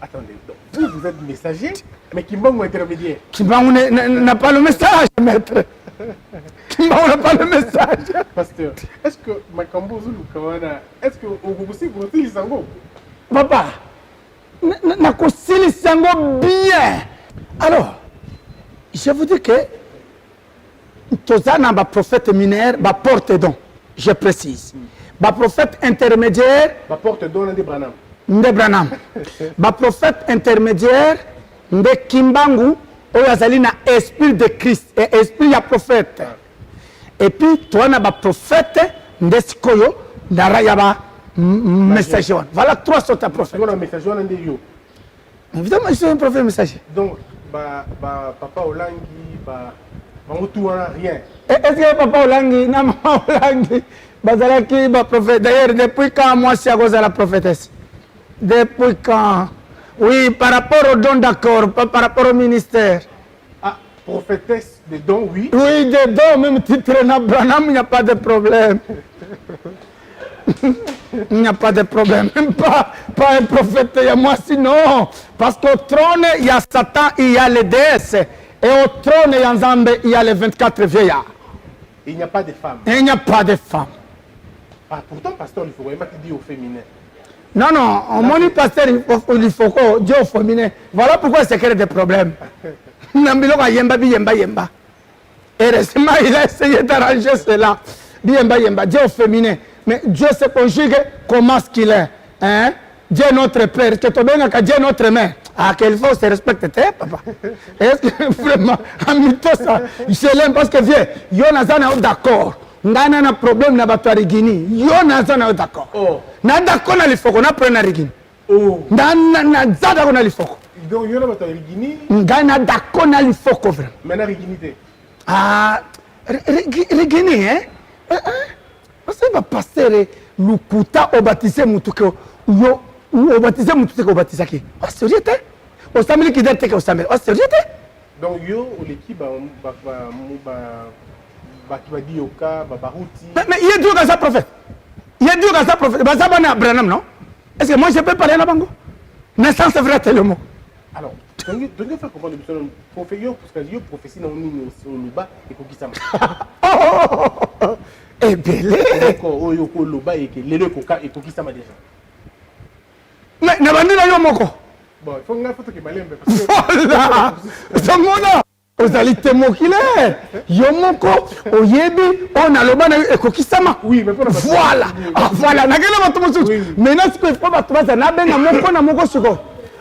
Attendez, donc, vous êtes messager, mais Kimbango est intermédiaire. Kimbango n'a pas le message, maître. Kimbango n'a pas le message. Pasteur, est-ce que Makambo Zulu Kawana, est-ce que Ogubusi Brotili Sango? Papa, n'a qu'aussi Sango bien. Alors, je vous dis que Tozana, ma prophète mineur, ma porte don, je précise. Ma prophète intermédiaire, ma porte don de Branham. De Branham. Ma prophète intermédiaire, de Kimbangu, Oyazali na esprit de Christ, et esprit ya prophète. Et puis, toi, na ba prophète, de Sikoyo, d'Arayaba, messager. Voilà trois sortes de prophètes. Évidemment, je suis un prophète messager. Donc, Papa Olangi, rien. Est-ce que Papa Olangi, na Maman Olangi, Bazalaki, prophète. D'ailleurs, depuis quand moi, je suis à cause de la prophétesse? Depuis quand? Oui, par rapport au don, d'accord, pas par rapport au ministère. Ah, prophétesse des dons, oui. Oui, des dons, même titre Branham, il n'y a pas de problème. Il n'y a pas de problème. Même pas un prophète, il y a moi sinon. Parce qu'au trône, il y a Satan, il y a les déesses. Et au trône, il y a Nzambe, il y a les 24 vieillards. Il n'y a pas de femmes. Et il n'y a pas de femmes. Ah, pourtant, pasteur, il faut vraiment dire au féminin. Non, non, on m'a dit pasteur, il faut que Dieu au féminin. Voilà pourquoi c'est qu'il y a des problèmes. Et récemment, il a essayé d'arranger cela. Dieu au féminin. Mais Dieu se conjugue comment ce qu'il est. Hein? Dieu notre Père, que tu as Dieu notre Mère. Ah, qu'il faut se respecter, papa. Est-ce que vraiment, en mytho ça, je l'aime parce que viens, yo nazana d'accord. Ngana na problème na bato rigini. Yo nazana d'accord. Oh. Na d'accord na lifoko na prena rigini. Oh. Na zada na lifoko. Donc yo na bato rigini. Ngana d'accord na lifoko vraiment. Maintenant rigini. Ah, rigini hein? Parce que va passer lukuta au baptisé mutuke yo au baptisé mutuke au baptisé qui. Oh sérieux t'es? Au samedi qui date au samedi. Oh sérieux t'es? Donc yo l'équipe qui va dire au cas barouti. Mais il est dur dans sa prophète. Il est dur dans sa prophète. Bah ça va na Branham non? Est-ce que moi je peux parler là bango? Naissance c'est vrai tellement. Alors, donc il faut comprendre parce que yo prophétie non ni sur le bas et pour qui ça. Oh eh belé. Encore yo ko loba et que les deux coca et pour qui ça m'a déjà. Mais na bandina yo moko. Bon, il faut une photo qui m'aime. Voilà! Zamona! Ozali temokile! Yomoko, oyebi, on a le ban ekokisama. Oui, mais pour la voilà! Ah, voilà! Nagele batomosu. Maintenant, ce qu'il faut battre, na benga moko na moko suko.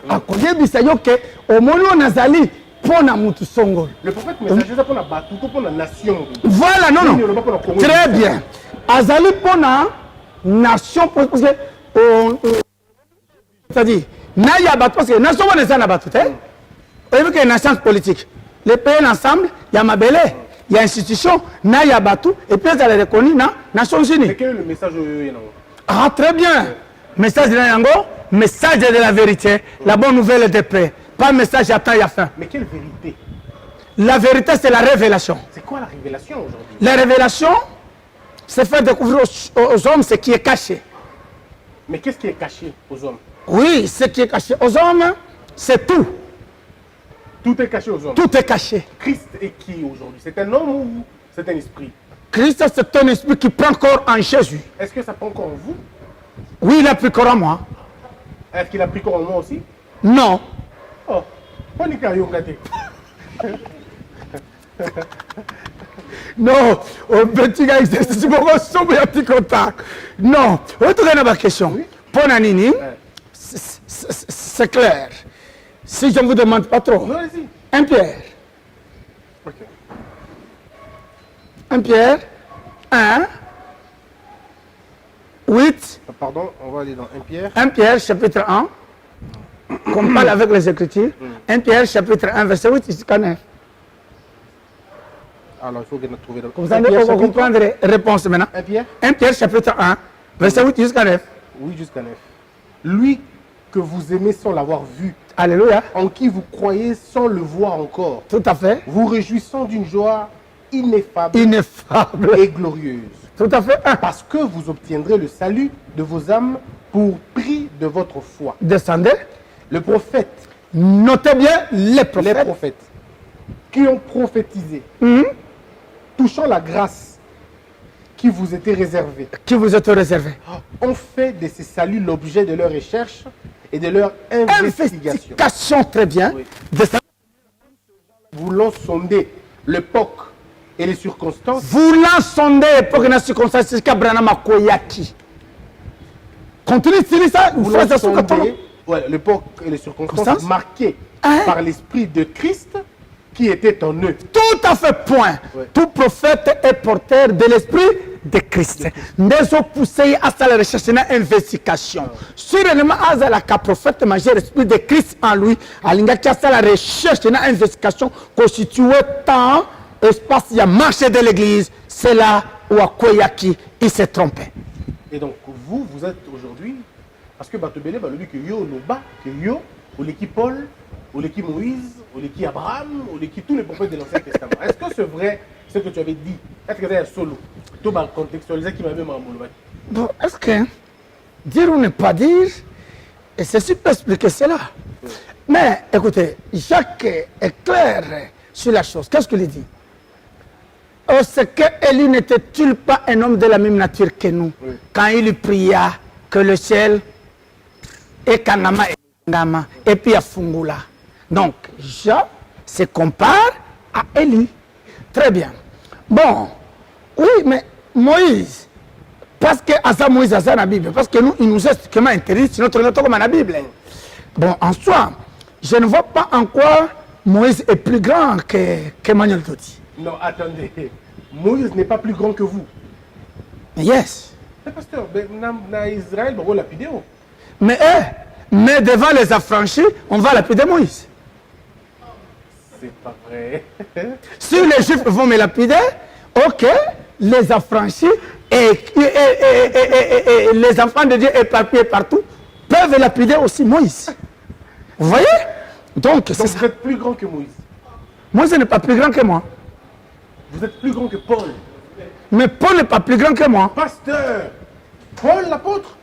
Akoyebi sa yoke, omoni onazali pona mutu songo. Le prophète messager ça pour la batu, pour la nation. Voilà, non, non. Très bien. Azali pona nation parce que c'est-à-dire Naya Batou, parce que la nation est en Batou. Vous avez vu qu'il y a une instance politique. Les pays ensemble, il y a Mabélé, il y a institution, Naya Batou, et puis elle est reconnue dans les Nations Unies. Mais quel est le message de Ah, très bien. Message de Yango, message de la vérité, la bonne nouvelle de paix. Pas message j'attends, il y a fin. Mais quelle vérité? La vérité, c'est la révélation. C'est quoi la révélation aujourd'hui? La révélation, c'est faire découvrir aux hommes ce qui est caché. Mais qu'est-ce qui est caché aux hommes? Oui, ce qui est caché aux hommes, c'est tout. Tout est caché aux hommes. Tout est caché. Christ est qui aujourd'hui? C'est un homme ou c'est un esprit? Christ, c'est un esprit qui prend corps en Jésus. Est-ce que ça prend corps en vous? Oui, il a pris corps en moi. Est-ce qu'il a pris corps en moi aussi? Non. Oh, on est carré, on gâté. Non, au petit gars, c'est beaucoup sombre, il y a un petit contact. Non, retournez à ma question. Oui. Pour Nanini, c'est clair. Si je ne vous demande pas trop. Non, allez-y. 1 Pierre. Ok. 1 Pierre. 1. 8. Pardon, on va aller dans 1 Pierre. 1 Pierre, chapitre 1. Qu'on parle avec les Écritures. 1 Pierre, chapitre 1, verset 8 jusqu'à 9. Alors, il faut que nous trouvions dans Vous allez comprendre les réponses maintenant. 1 Pierre. 1 Pierre, chapitre 1, verset 8 jusqu'à 9. Oui, jusqu'à 9. Lui que vous aimez sans l'avoir vu, Alléluia. en qui vous croyez sans le voir encore, Tout à fait. vous réjouissant d'une joie ineffable Ineffable. et glorieuse, Tout à fait. parce que vous obtiendrez le salut de vos âmes pour prix de votre foi. Descendez. Le prophète, Notez bien les prophètes. les prophètes qui ont prophétisé, touchant la grâce qui vous était réservée, Qui vous êtes réservé. ont fait de ces saluts l'objet de leur recherche et de leur investigation. Investigation, très bien. Oui. Descendez. Voulant sonder l'époque et les circonstances, Voulant sonder pour que les circonstances jusqu'à Branham Koyaki. Continue de dire ça. Vous voulant faites ça sonder l'époque et les circonstances Constance? marquées Hein? par l'esprit de Christ qui était en eux. Tout à fait, point. Ouais. Tout prophète est porteur de l'esprit de Christ. Nous avons poussé à la recherche et à l'investigation. Sûrement, à la prophète majeur, l'esprit de Christ en lui, à la recherche et à l'investigation constitué tant espace, il y a marché de l'église, c'est là où à Koyaki, il s'est trompé. Et donc, vous êtes aujourd'hui, parce que Batobele, le but que yo, Loba, que yo, ou l'équipe Paul, ou l'équipe Moïse, ou l'équipe Abraham, ou l'équipe tous les prophètes de l'Ancien Testament. Est-ce que c'est vrai ce que tu avais dit? Est-ce que c'est un solo? Tout va contextualiser qui m'a même en Bon, est-ce que dire ou ne pas dire, et ceci peut expliquer cela. Mais écoutez, Jacques est clair sur la chose. Qu'est-ce qu'il dit? Est-ce qu'Élie n'était-il pas un homme de la même nature que nous? Oui. Quand il pria que le ciel et Kanama et puis à Fungula. Donc, Jean se compare à Élie. Très bien. Bon, oui, mais Moïse, Parce que à ça, Moïse a ça dans la Bible. Parce que nous, il nous est strictement interdit, sinon on est comme dans la Bible. Bon, en soi, je ne vois pas en quoi Moïse est plus grand que Manuel Dodi. Non, attendez. Moïse n'est pas plus grand que vous. Yes. Mais pasteur, dans Israël, on va lapider. Mais devant les affranchis, on va lapider Moïse. C'est pas vrai. Si les Juifs vont me lapider, ok, les affranchis et les enfants de Dieu éparpillés partout peuvent lapider aussi Moïse. Vous voyez? Donc vous êtes plus grand que Moïse. Moïse n'est pas plus grand que moi. Vous êtes plus grand que Paul. Mais Paul n'est pas plus grand que moi. Pasteur, Paul l'apôtre.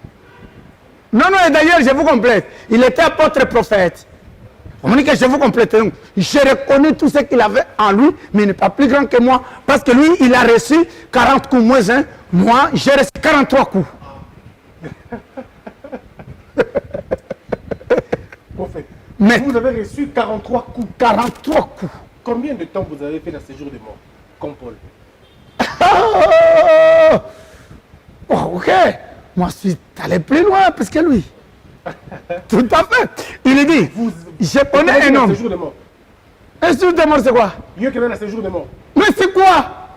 Non, et d'ailleurs, je vous complète. Il était apôtre et prophète. On me dit que je vous complète. J'ai reconnu tout ce qu'il avait en lui, mais il n'est pas plus grand que moi. Parce que lui, il a reçu 40 coups moins 1. Moi, j'ai reçu 43 coups. Prophète, Mais vous avez reçu 43 coups. 43 coups. Combien de temps vous avez fait dans ces jours de mort, comme Paul? Oh, ok. Moi, je suis allé plus loin plus que lui. Tout à fait. Il dit, je connais un homme. Séjour de mort. Un séjour de mort, c'est quoi? Dieu qui est dans un séjour de mort. Mais c'est quoi?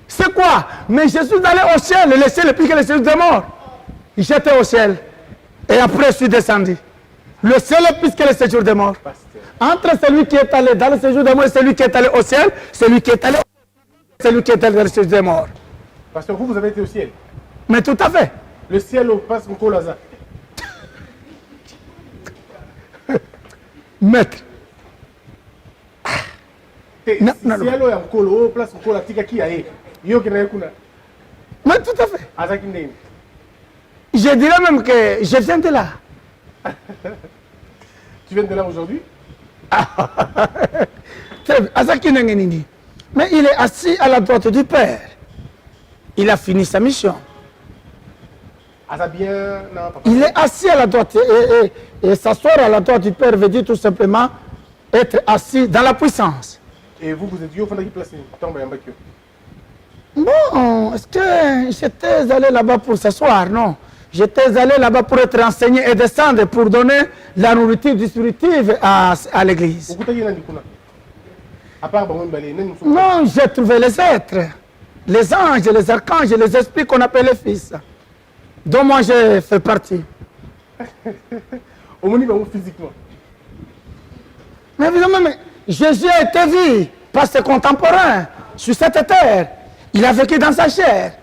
C'est quoi? Mais je suis allé au ciel, le ciel est plus que le séjour de mort. J'étais au ciel. Et après, je suis descendu. Le ciel est plus que le séjour de mort. Pasteur. Entre celui qui est allé dans le séjour de mort et celui qui est allé au ciel, celui qui est allé dans le séjour de mort. Pasteur, vous avez été au ciel. Mais tout à fait. Le ciel au passe mon colaza. Maître. Non, ciel au colo, place mon cola, tika qui aille. Yo qui n'a kuna. Mais tout à fait. Azaki ndem. Je dirais même que je viens de là. Tu viens de là aujourd'hui? Très bien. Azaki Nengenini. Mais il est assis à la droite du Père. Il a fini sa mission. Aza bien, non, papa. Il est assis à la droite. Et s'asseoir à la droite du Père veut dire tout simplement être assis dans la puissance. Et vous êtes yo fondaki place tombe yambakio. Bon, est-ce que j'étais allé là-bas pour s'asseoir? Non. J'étais allé là-bas pour être enseigné et descendre pour donner la nourriture distributive à l'église. Okutaki nani kuna? À part bango balé, nani musu? Non, j'ai trouvé les êtres, les anges, les archanges, les esprits qu'on appelle les fils, dont moi je fais partie. Au moni bango physiquement. Mais évidemment, Jésus a été vu par ses contemporains sur cette terre. Il a vécu dans sa chair.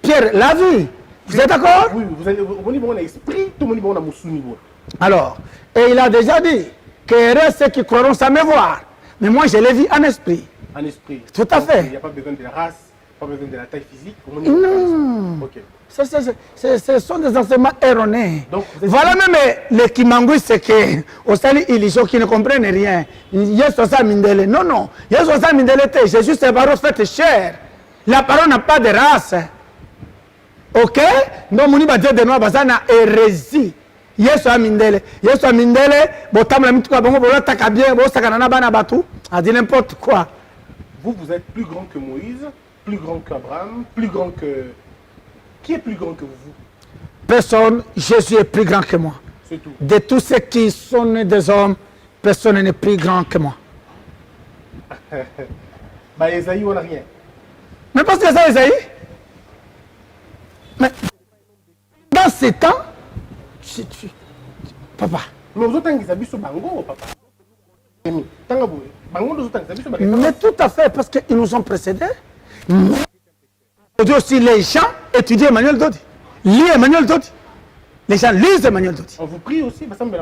Pierre l'a vu. Vous êtes d'accord? Oui, vous avez au moni bango na esprit, tout moni bango na musuni bo. Alors, et il a déjà dit que heureux ceux qui croiront sans me voir. Mais moi, je l'ai vu en esprit. En esprit. Tout à fait. Il n'y a pas besoin de la race, pas besoin de la taille physique. Non. Ok. Ce sont des enseignements erronés. Donc, Voilà même les Kimangui, c'est que au salut, ils sont qui ne comprennent rien. Yesu sa mindele. Non. Yesu sa mindele te. Jésus c'est parole faite chair. La parole n'a pas de race. Ok? Donc, mon ibadé de nous, bazana hérésie. Yesu amindele. Yesu amindele. Botam la mitukwa bongo bolo takabien. Bo sakanana bana batu. A dit n'importe quoi. vous êtes plus grand que Moïse, plus grand qu'Abraham, plus grand que... Qui est plus grand que vous? Personne, Jésus est plus grand que moi. C'est tout. De tous ceux qui sont nés des hommes, personne n'est plus grand que moi. Bah, Esaïe, on n'a rien. Mais parce que ça, Esaïe, mais dans ces temps, papa. Mais aux autres, ils habitent sur Bango, papa. Mais tout à fait, parce qu'ils nous ont précédés. Aujourd'hui aussi, les gens étudient Emmanuel Dodi. Lisent Emmanuel Dodi. Les gens lisent Emmanuel Dodi. On vous prie aussi, ça me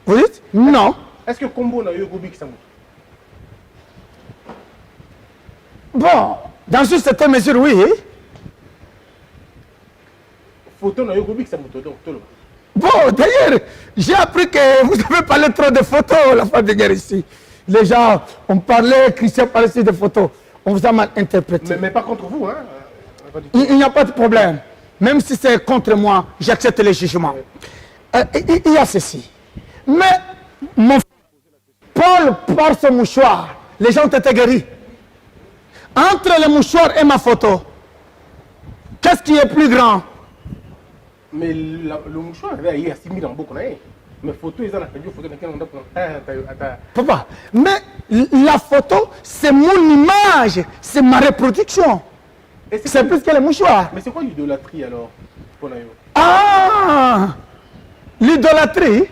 Vous dites? Non. Est-ce que Combo n'a eu Gobi qui s'amoute? Bon, dans une certaine mesure, oui. Photo n'a eu Gobi qui s'amoute, donc tout le monde. Bon, d'ailleurs, j'ai appris que vous avez parlé trop de photos la fois de guerre ici. Les gens ont parlé, Christian parlait aussi de photos. On vous a mal interprété. Mais pas contre vous, hein? Il n'y a pas de problème. Même si c'est contre moi, j'accepte les jugements. Il y a ceci. Mais mon Paul par ce mouchoir, les gens ont été guéris. Entre le mouchoir et ma photo, Qu'est-ce qui est plus grand? Mais le mouchoir, il est assimilé dans beaucoup. Mais photo, ils ont la photo dans laquelle on a. Papa, mais la photo, c'est mon image, c'est ma reproduction. C'est plus que le mouchoir. Mais c'est quoi l'idolâtrie alors? Ah, l'idolâtrie,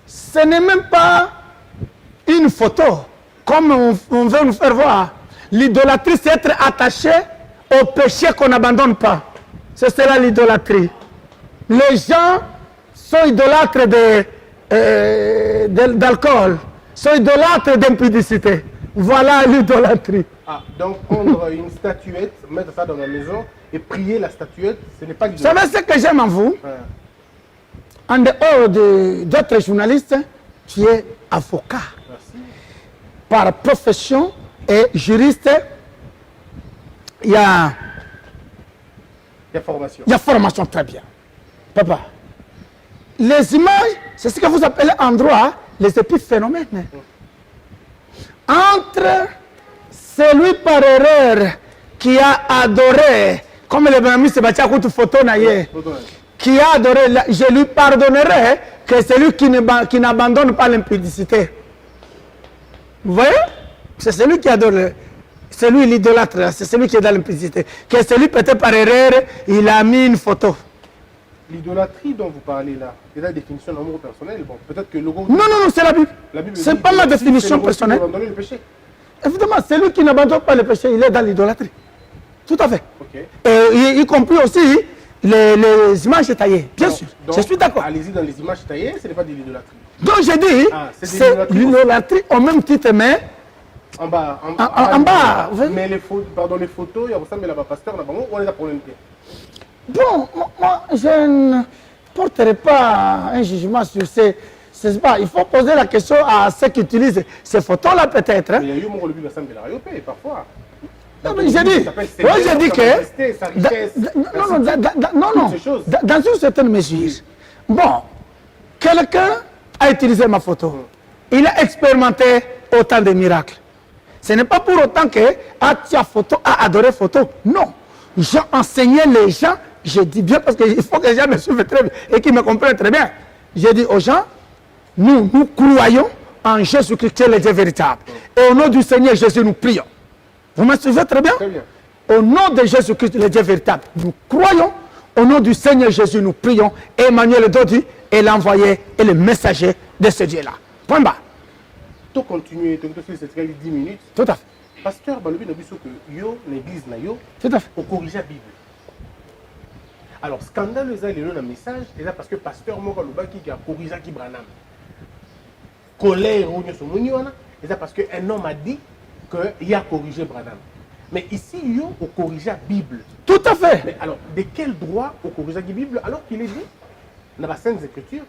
ce n'est même pas une photo, comme on veut nous faire voir. L'idolâtrie, c'est être attaché au péché qu'on n'abandonne pas. C'est cela l'idolâtrie. Les gens sont idolâtres d'alcool, sont idolâtres d'impudicité. Voilà l'idolâtrie. Ah, donc prendre une statuette, mettre ça dans la maison et prier la statuette, ce n'est pas l'idolâtrie. Vous savez ce que j'aime en vous? En dehors d'autres journalistes, tu es avocat. Merci. Par profession et juriste, il y a formation. Il y a formation, très bien. Papa, les images, c'est ce que vous appelez en droit les épiphénomènes. Entre celui par erreur qui a adoré, comme le Benami Sébastien Koutou photo naïe, qui a adoré, je lui pardonnerai que celui qui n'abandonne pas l'impudicité. Vous voyez? C'est celui qui adore, c'est lui l'idolâtre, c'est celui qui est dans l'impudicité. Que celui peut-être par erreur, il a mis une photo. L'idolâtrie dont vous parlez là, c'est la définition d'amour personnel. Bon, peut-être que le logo. Non, c'est la Bible. C'est pas ma définition personnelle. Abandonner le péché. Évidemment, celui qui n'abandonne pas le péché, il est dans l'idolâtrie. Tout à fait. Okay. Y compris aussi les images taillées. Bien sûr, je suis d'accord. Allez-y dans les images taillées, ce n'est pas de l'idolâtrie. Donc j'ai dit, c'est l'idolâtrie au même titre, mais en bas. En bas. Mais les photos, il y a ça, mais là-bas, pasteur, là-bas, on est là pour l'unité. Bon, moi, je ne porterai pas un jugement sur ces. Il faut poser la question à ceux qui utilisent ces photos-là, peut-être. Mais il y a eu mon relevé de la Sainte Bélariope, parfois. Non, mais j'ai dit. Moi, j'ai dit que. Non. Dans une certaine mesure. Bon, quelqu'un a utilisé ma photo. Il a expérimenté autant de miracles. Ce n'est pas pour autant que photo a adoré photo. Non. J'ai enseigné les gens, je dis bien parce qu'il faut que les gens me suivent très bien et qu'ils me comprennent très bien. J'ai dit aux gens, nous croyons en Jésus-Christ qui est le Dieu véritable. Et au nom du Seigneur Jésus, nous prions. Vous me suivez très bien? Très bien. Au nom de Jésus-Christ, le Dieu véritable, nous croyons. Au nom du Seigneur Jésus, nous prions. Et Emmanuel Dodi est l'envoyé et le messager de ce Dieu-là. Point bas. Tout continuer, tout faire cette 10 minutes. Tout à fait. Pasteur, balobi na biso que yo l'église na yo. Tout à fait. Pour corriger la Bible. Alors scandale les le na message et là parce que pasteur moko lobaki qui a corrigé qui Branham. Colère ou nyoso moniwana et ça parce que un homme a dit que il a corrigé Branham. Mais ici yo au corriger la Bible. Tout à fait. Mais alors de quel droit au corriger la Bible alors qu'il est dit dans la Sainte Écriture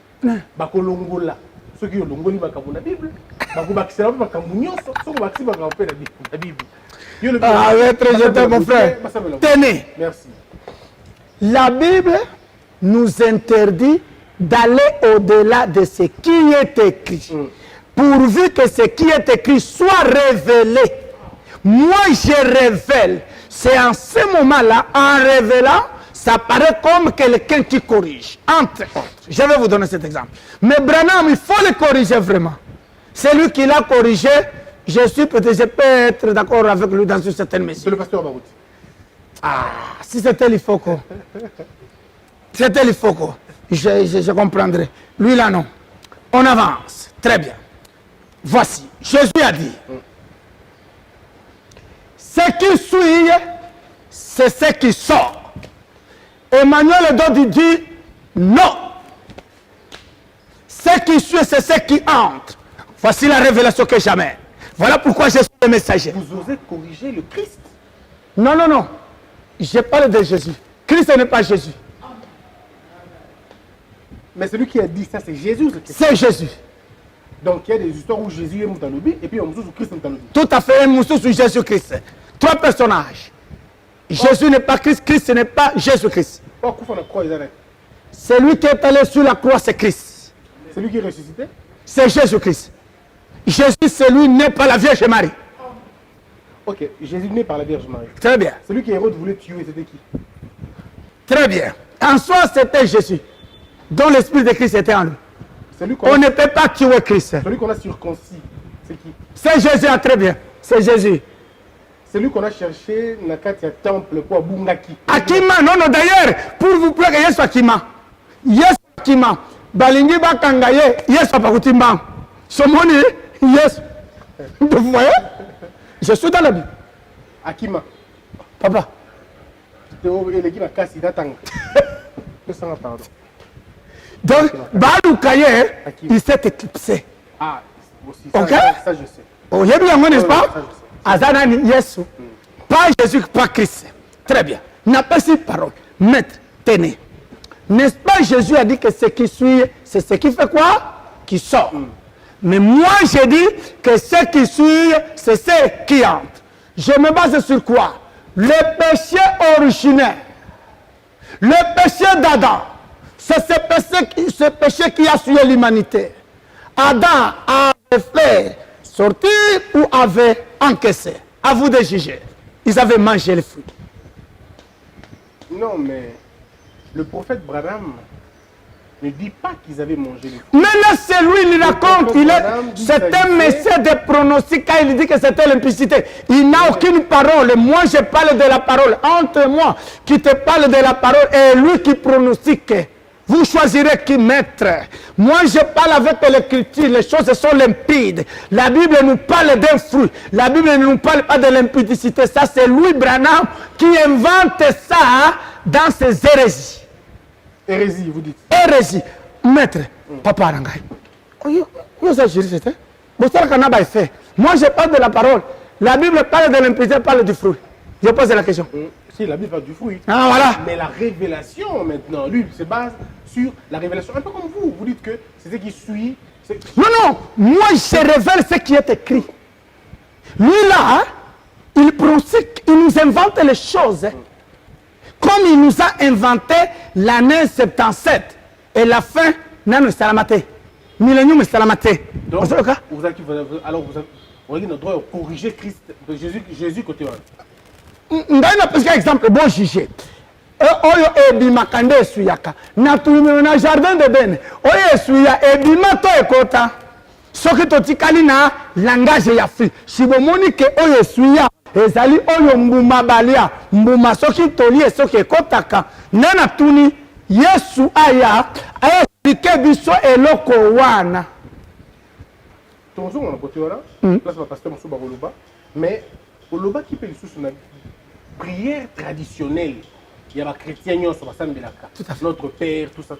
ba kolongola ceux qui ont longoli makambo na Bible bakubakisela makambo nyonso soko bakisi makambo pe na Bible. Ah, très gentil mon frère. Tenez. Merci. La Bible nous interdit d'aller au-delà de ce qui est écrit. Pourvu que ce qui est écrit soit révélé. Moi, je révèle. C'est en ce moment-là, en révélant, ça paraît comme quelqu'un qui corrige. Entre autres. Je vais vous donner cet exemple. Mais Branham, il faut le corriger vraiment. C'est lui qui l'a corrigé. Je peux être d'accord avec lui dans une certaine mesure. C'est le pasteur Barout. Ah, si c'était l'Ifoko. C'était l'Ifoko. Je comprendrais. Lui là, non. On avance. Très bien. Voici. Jésus a dit. Ce qui suit, c'est ce qui sort. Emmanuel Dodi dit non. Ce qui suit, c'est ce qui entre. Voici la révélation que j'amène. Voilà pourquoi je suis le messager. Vous osez corriger le Christ? Non. Je parle de Jésus. Christ n'est pas Jésus. Mais celui qui a dit ça, c'est Jésus. C'est Jésus. Donc il y a des histoires où Jésus est Moutalobi et puis on sous Christ Moutalobi. Tout à fait, Moussou sur Jésus-Christ. Trois personnages. Jésus n'est pas Christ, Christ n'est pas Jésus-Christ. Celui qui est allé sur la croix, c'est Christ. Celui qui est ressuscité? C'est Jésus-Christ. Jésus, c'est lui né par la Vierge Marie. Ok, Jésus né par la Vierge Marie. Très bien. Celui qui Hérode voulait tuer, c'était qui? Très bien. En soi, c'était Jésus, dont l'Esprit de Christ était en lui. On ne peut pas tuer Christ. Celui qu'on a circoncis, c'est qui? C'est Jésus, très bien. C'est Jésus. Celui qu'on a cherché dans le temple pour Bungaki. Akima, non, non, d'ailleurs, pour vous plaire, Yesu Akima. Yesu Akima. Balingi Bakangaye, Yesu Apakutimba. Somoni, Yesu. Vous voyez? Je suis dans la Bible. Akima. Papa. Donc, Baloukaye, il s'est éclipsé. Ah, aussi, ok? Ça je sais. Oh, il y a bien, n'est-ce pas? Azanani, Yesu. Pas Jésus, pas Christ. Très bien. N'a pas cette parole. Maître, tenez. N'est-ce pas, Jésus a dit que ce qui suit, c'est ce qui fait quoi? Qui sort. Mais moi, j'ai dit que ce qui suit, c'est ce qui entre. Je me base sur quoi? Le péché originel. Le péché d'Adam. C'est ce péché qui a suivi l'humanité. Adam avait fait sortir ou avait encaissé. À vous de juger. Ils avaient mangé le fruit. Non, mais le prophète Branham ne dit pas qu'ils avaient mangé les fruits. Mais là, c'est lui, il raconte. C'est un message de pronostic. Quand il dit que c'était l'implicité, il n'a aucune parole. Moi, je parle de la parole. Entre moi, qui te parle de la parole, et lui qui pronostique. Vous choisirez qui mettre. Moi, je parle avec l'écriture. Les choses sont limpides. La Bible nous parle d'un fruit. La Bible ne nous parle pas de l'impudicité. Ça, c'est Louis Branham qui invente ça dans ses hérésies. Hérésie, vous dites. Hérésie. Maître, papa Rangai. Moi, je parle de la parole. La Bible parle de l'impudicité, parle du fruit. Je pose la question. Si, la Bible parle du fruit. Ah, voilà. Mais la révélation, maintenant, lui, se base sur la révélation. Un peu comme vous. Vous dites que c'est ce qui suit. Non, non. Moi, je révèle ce qui est écrit. Lui, là, il pronostique, il nous invente les choses. Comme il nous a inventé l'année 77 et la fin, non, c'est la maté. Millénium, c'est la maté. Donc, vous avez le droit de corriger Christ, de Jésus côté. Ndaina parce exemple bon jugé. Oyo ebima kande suyaka. Na tulime na jardin de Ben. Oyo suya ebima to ekota. Soki totikali na langage ya fi. Sibomoni ke oyo suya ezali oyo mbuma balia. Mbuma soki tolie soki ekotaka. Nana tuni Yesu aya expliquer biso eloko wana. Tonzo on a côté là. Là ça va passer Moussou Baroloba. Mais Oloba qui peut sous son prière traditionnelle, il y a des chrétiens qui sont notre Père, tout ça.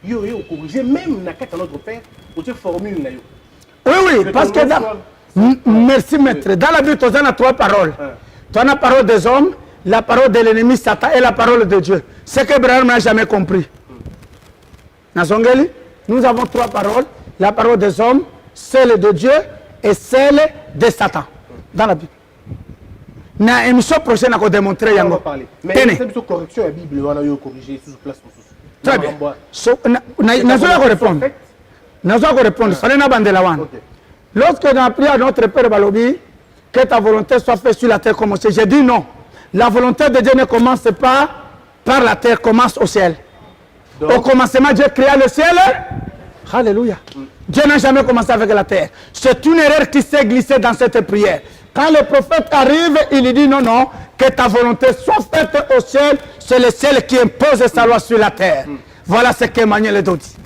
Yo, corriger même dans notre Père, pour une formule. Oui, oui, parce que merci maître. Dans la Bible, tu as trois paroles. Tu as la parole des hommes, la parole de l'ennemi Satan et la parole de Dieu. Ce que Abraham n'a jamais compris. Nous avons trois paroles. La parole des hommes, celle de Dieu et celle de Satan. Dans la Bible. Na émission prochaine à démontrer on va parler. Mais c'est une correction la Bible on a eu corriger sous place. Très bien. N'a répondre. N'a répondre. Fallait na bande la wan. Lorsque on a prié à notre Père Balobi que ta volonté soit faite sur la terre comme au ciel. J'ai dit non. La volonté de Dieu ne commence pas par la terre, commence au ciel. Donc, au commencement Dieu créa le ciel. Alléluia. Dieu n'a jamais commencé avec la terre. C'est une erreur qui s'est glissée dans cette prière. Quand le prophète arrive, il dit non, non, que ta volonté soit faite au ciel, c'est le ciel qui impose sa loi sur la terre. Voilà ce qu'Emmanuel dit.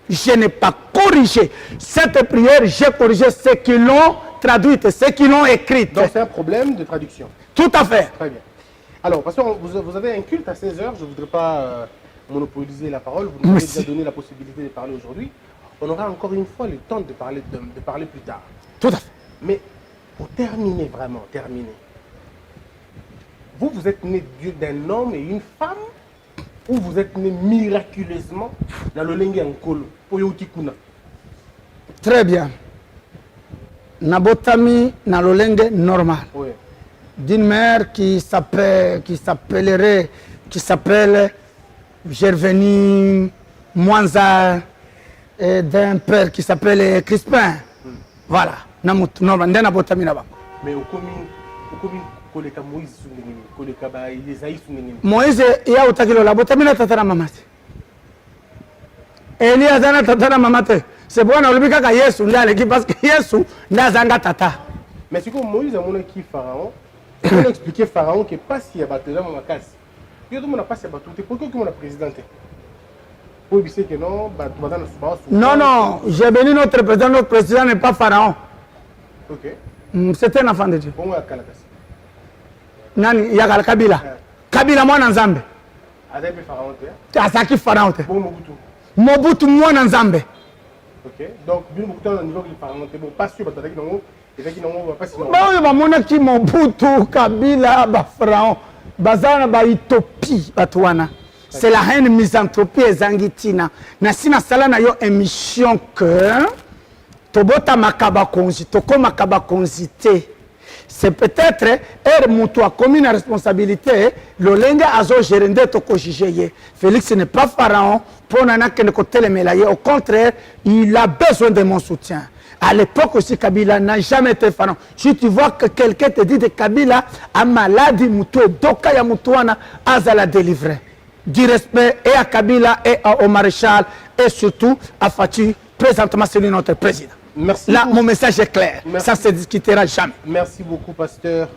Je n'ai pas corrigé cette prière, j'ai corrigé ceux qui l'ont traduite, ceux qui l'ont écrite. Donc c'est un problème de traduction. Tout à fait. Très bien. Alors, parce que vous avez un culte à 16h, je ne voudrais pas monopoliser la parole, vous nous avez déjà donné la possibilité de parler aujourd'hui. On aura encore une fois le temps de parler plus tard. Tout à fait. Mais pour terminer, vraiment, vous êtes né d'un homme et une femme ou vous êtes né miraculeusement dans le Lengue Nkolo, Poyotikuna? Très bien. Nabotami dans le Lengue normal. Oui. D'une mère qui s'appelle Gerveni Mwanza et d'un père qui s'appelle Crispin. Voilà. Mais au koleka Moïse sungengeni koleka ba Esaïe sungengeni. Moïse ya utakilo la botamina tatana mamate. Elia zana tatana mamate. C'est bon on lui kaka Yesu ndale ki parce que Yesu ndazanga tata. Mais c'est comme Moïse a mon qui Pharaon. On a expliqué Pharaon que pas si ya bato dans ma casse. Yo tout monde pas si ya bato pourquoi que mon présidente. Pour dire que non, bato dans non non, j'ai béni notre président n'est pas Pharaon. OK. C'est un enfant de Dieu. Bon ya Kalakas. Nani ya Kabila. Kabila mwana nzambe. Azabe Pharaon te. Asaki Pharaon te. Bon Mobutu. Mobutu mwana nzambe. OK. Donc bien Mobutu au niveau du Pharaon te bon pas sûr bato qui non. Et qui non va pas si non. Ba ba mona ki Mobutu Kabila ba Pharaon. Bazana ba utopie batwana. C'est la haine misanthropie ezangitina. Na sina sala na yo émission que tobota makaba konzi toko makaba konzité. C'est peut-être Mutu a commis une responsabilité, le lenga azo gérende toko jugé. Félix n'est pas Pharaon, pour nana que ne côté le mélaye. Au contraire, il a besoin de mon soutien. À l'époque aussi, Kabila n'a jamais été Pharaon. Si tu vois que quelqu'un te dit de Kabila a maladie, Mutu et Doka ya Mutuana, aza la délivrer. Du respect et à Kabila et au maréchal et surtout à Fatih, présentement c'est lui notre président. Merci. Là, mon message est clair. Merci. Ça se discutera jamais. Merci beaucoup, pasteur,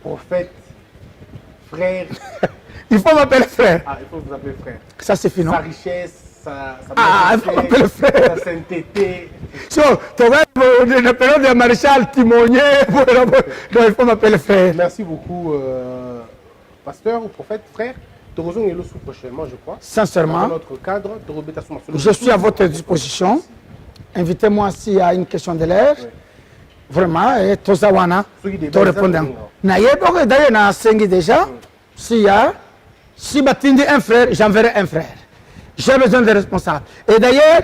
prophète, frère. Il faut m'appeler frère. Ah, il faut vous appeler frère. Ça c'est non? Sa richesse, sa il faut m'appeler frère. sa sainteté. So, tu vois, le période de maréchal timonier, il faut m'appeler frère. Merci beaucoup, pasteur ou prophète, frère. Torozon est là prochainement, je crois. Sincèrement, dans notre cadre, je suis à votre disposition. Invitez-moi s'il y a une question de l'air. Oui. Vraiment, et Tozawana, te répondre. D'ailleurs, on a 5 déjà. S'il y a, si Batindi un frère, j'enverrai un frère. J'ai besoin de responsables. Et d'ailleurs,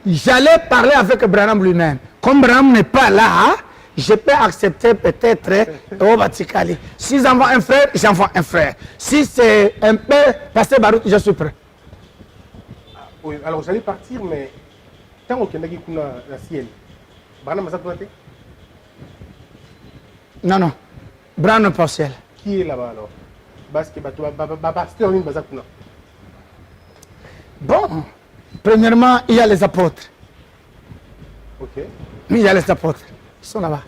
j'allais parler avec Branham lui-même. Comme Branham n'est pas là, je peux accepter peut-être au Vaticali. Si j'envoie un frère, j'envoie un frère. Si c'est un peu passé Barout, je suis prêt. Oui, alors j'allais partir, mais tant qu'on a la ciel, Branham a planté. Non. Branham pas ciel. Qui est là-bas alors? Parce que pasteur Lin Bazakuna. Bon, premièrement, il y a les apôtres. OK. Il y a les apôtres. Ils sont là-bas.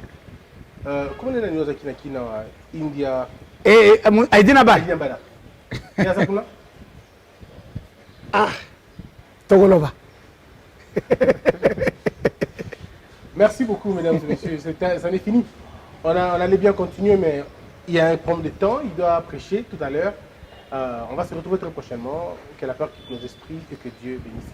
Comment est-ce que nous avons India? Et Aïdina Ba. India Bala. Il y a ça pour là? Ah, Togoloba. Merci beaucoup, mesdames et messieurs. Ça est fini. On allait bien continuer, mais il y a un problème de temps. Il doit prêcher tout à l'heure. On va se retrouver très prochainement. Que la peur quitte nos esprits et que Dieu bénisse.